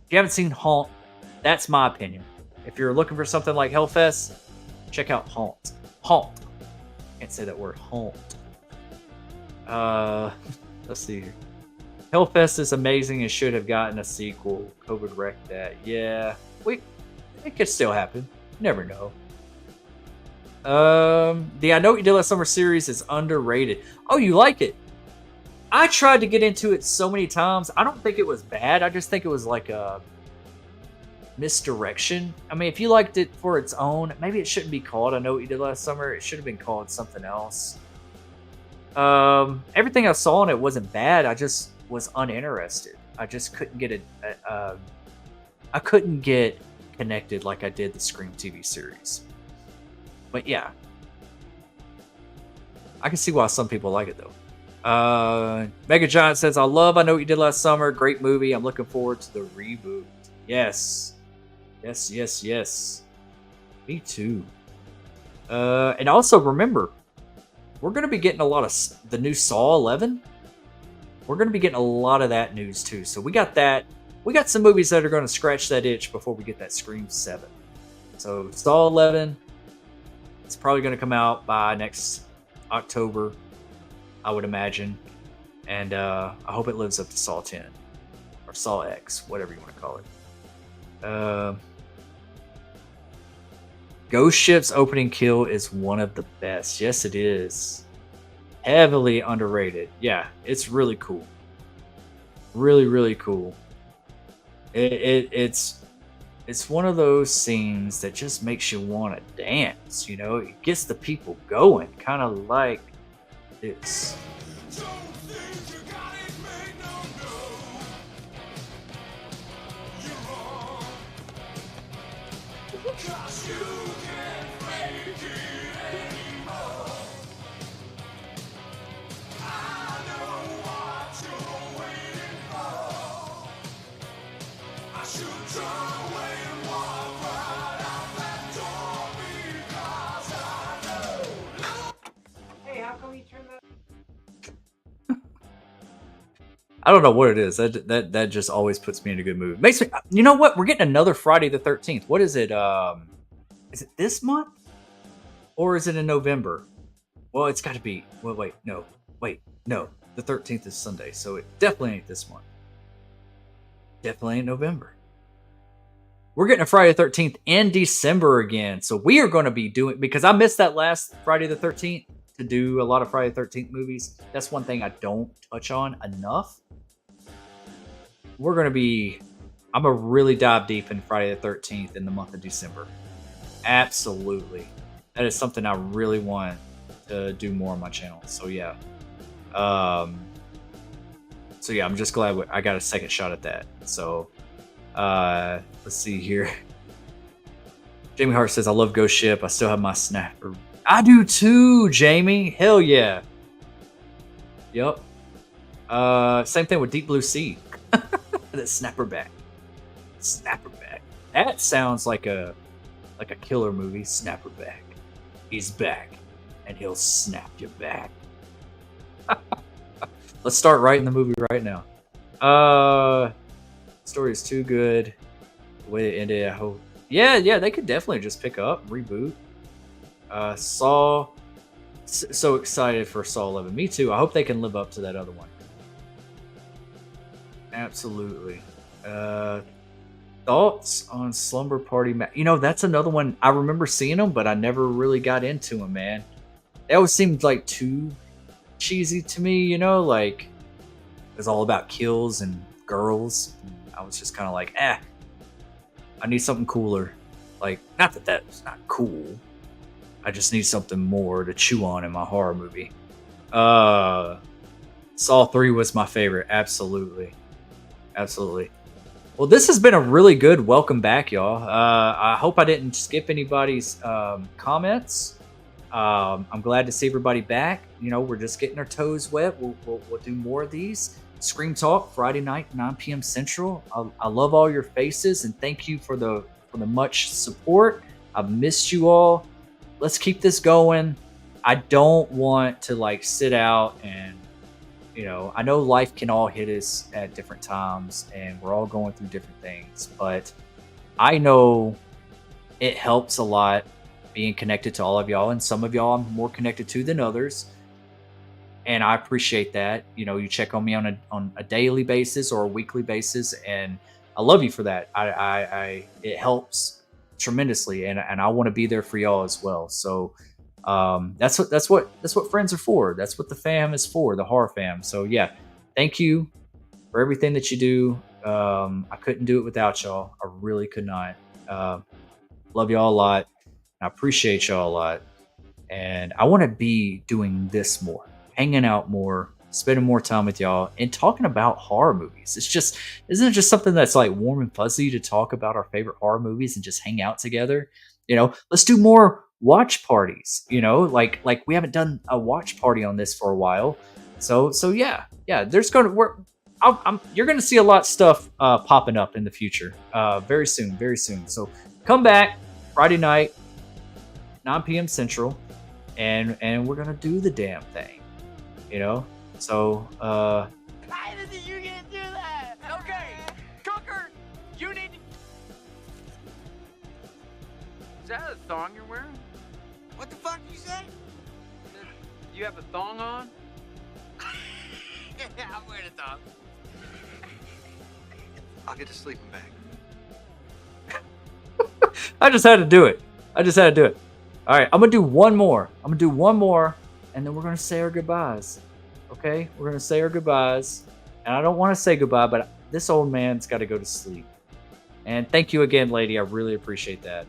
If you haven't seen Haunt, that's my opinion. If you're looking for something like Hellfest, check out Haunt. Haunt. Can't say that word. Haunt. Let's see here. Hellfest is amazing and should have gotten a sequel. COVID wrecked that. Yeah. It could still happen. You never know. The I Know What You Did Last Summer series is underrated. Oh, you like it? I tried to get into it so many times. I don't think it was bad. I just think it was like a misdirection. I mean, if you liked it for its own, maybe it shouldn't be called I Know What You Did Last Summer. It should have been called something else. Everything I saw in it wasn't bad. I just was uninterested. I just couldn't get I couldn't get connected like I did the Scream TV series. But yeah, I can see why some people like it though. Mega Giant says, I Know What You Did Last Summer. Great movie. I'm looking forward to the reboot. Yes. Yes. Me too. And also remember, we're going to be getting a lot of the new Saw 11. We're going to be getting a lot of that news too. So we got that. We got some movies that are going to scratch that itch before we get that Scream 7. So Saw 11, it's probably going to come out by next October, I would imagine. And I hope it lives up to Saw 10 or Saw X, whatever you want to call it. Ghost Ship's opening kill is one of the best. Yes, it is. Heavily underrated. Yeah, it's really cool. Really, really cool. It's one of those scenes that just makes you want to dance. You know, it gets the people going, kind of like this. I don't know what it is. That just always puts me in a good mood. Makes me. You know what? We're getting another Friday the 13th. What is it? Is it this month, or is it in November? Well, it's got to be. Well, wait, no. The 13th is Sunday, so it definitely ain't this month. Definitely ain't November. We're getting a Friday the 13th in December again, so we are going to be doing, because I missed that last Friday the 13th to do a lot of Friday the 13th movies. That's one thing I don't touch on enough. I'm going to really dive deep in Friday the 13th in the month of December. Absolutely. That is something I really want to do more on my channel. So yeah. I'm just glad I got a second shot at that. So, let's see here. Jamie Hart says, I love Ghost Ship. I still have my snapper. I do too, Jamie. Hell yeah. Yep. Same thing with Deep Blue Sea. That snapper back. That sounds like a killer movie. Snapper back. He's back, and he'll snap you back. Let's start writing the movie right now. Story is too good. The way it ended, I hope. Yeah, they could definitely just pick up, reboot. Saw. So excited for Saw 11. Me too. I hope they can live up to that other one. Absolutely. Thoughts on Slumber Party? That's another one. I remember seeing them, but I never really got into them, man. They always seemed like too cheesy to me, like it was all about kills and girls. I was just kind of like, I need something cooler. Like, not that that's not cool. I just need something more to chew on in my horror movie. Saw 3 was my favorite. Absolutely. Well, this has been a really good welcome back, y'all. I hope I didn't skip anybody's comments. I'm glad to see everybody back. We're just getting our toes wet. We'll do more of these. Scream Talk, Friday night, 9 p.m. Central. I love all your faces, and thank you for the much support. I've missed you all. Let's keep this going. I don't want to sit out and, I know life can all hit us at different times and we're all going through different things, but I know it helps a lot being connected to all of y'all, and some of y'all I'm more connected to than others. And I appreciate that. You check on me on a daily basis or a weekly basis, and I love you for that. It helps tremendously, and I want to be there for y'all as well. So that's what friends are for. That's what the fam is for, the horror fam. So yeah, thank you for everything that you do. I couldn't do it without y'all. I really could not. Love y'all a lot. I appreciate y'all a lot, and I want to be doing this more, hanging out more, spending more time with y'all and talking about horror movies. Isn't it just something that's like warm and fuzzy to talk about our favorite horror movies and just hang out together? Let's do more watch parties. Like we haven't done a watch party on this for a while. So yeah. You're gonna see a lot of stuff popping up in the future, very soon. So come back Friday night, 9 p.m. Central, and we're gonna do the damn thing. So Why did you get to do that? Okay, Cooker, you need to. Is that a thong you're wearing? What the fuck you say? You have a thong on? Yeah, I'm wearing a thong. I'll get a sleeping bag. I just had to do it. All right, I'm gonna do one more. And then we're gonna say our goodbyes. Okay, we're gonna say our goodbyes. And I don't want to say goodbye, but this old man's got to go to sleep. And thank you again, lady. I really appreciate that.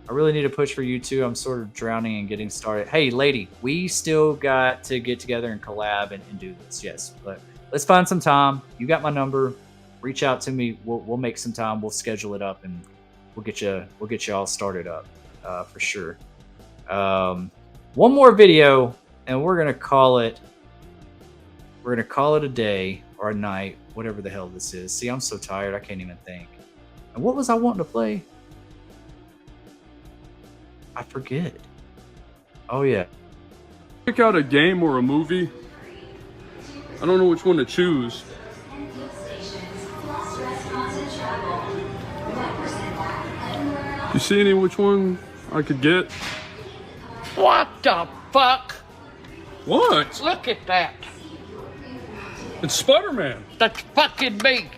I really need to push for you too. I'm sort of drowning and getting started. Hey, lady, we still got to get together and collab and do this. Yes, but let's find some time. You got my number. Reach out to me. We'll make some time. We'll schedule it up and we'll get you all started up for sure. One more video and we're gonna call it a day or a night, whatever the hell this is. See, I'm so tired I can't even think. And what was I wanting to play? I forget. Oh yeah. Pick out a game or a movie. I don't know which one to choose. You see any which one I could get? What the fuck? What? Look at that. It's Spider-Man. That's fucking me.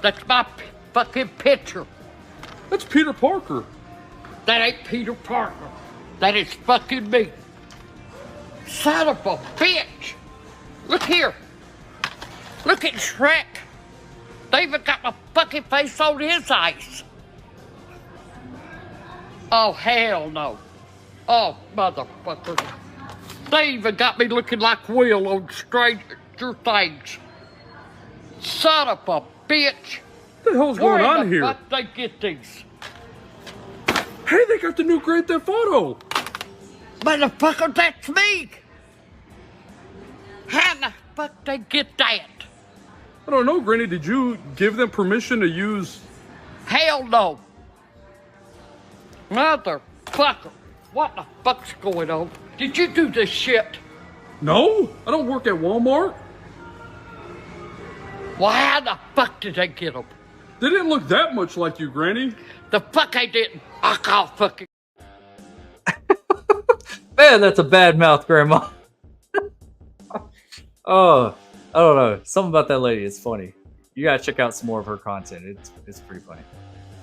That's my fucking picture. That's Peter Parker. That ain't Peter Parker. That is fucking me. Son of a bitch. Look here. Look at Shrek. They even got my fucking face on his ice. Oh, hell no. Oh, motherfucker. They even got me looking like Will on Stranger Things. Son of a bitch. What the hell's going on here? Where the fuck they get these? Hey, they got the new Grand Theft Auto. Motherfucker, that's me. How the fuck they get that? I don't know, Granny. Did you give them permission to use? Hell no. Motherfucker. What the fuck's going on? Did you do this shit? No, I don't work at Walmart. Well, how the fuck did they get them? They didn't look that much like you, Granny. The fuck I didn't. I call fucking. Man, that's a bad mouth, Grandma. Oh, I don't know. Something about that lady is funny. You gotta check out some more of her content. It's pretty funny.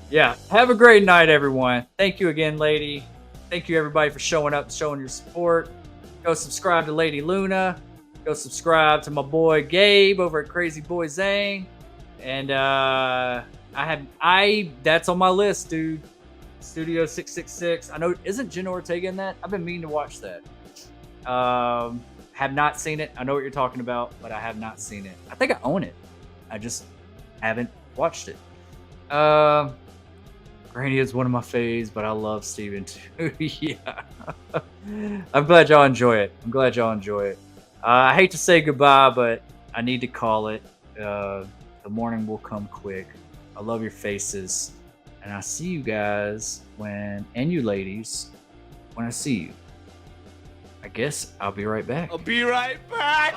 Yeah, have a great night, everyone. Thank you again, lady. Thank you, everybody, for showing up and showing your support. Go subscribe to Lady Luna. Go subscribe to my boy Gabe over at Crazy Boy Zane. And that's on my list, dude. Studio 666. I know, isn't Jenna Ortega in that? I've been meaning to watch that. Have not seen it. I know what you're talking about, but I have not seen it. I think I own it. I just haven't watched it. Granny is one of my faves, but I love Steven too. Yeah. I'm glad y'all enjoy it. I hate to say goodbye, but I need to call it. The morning will come quick. I love your faces. And I see you guys and you ladies, when I see you. I guess I'll be right back. I'll be right back.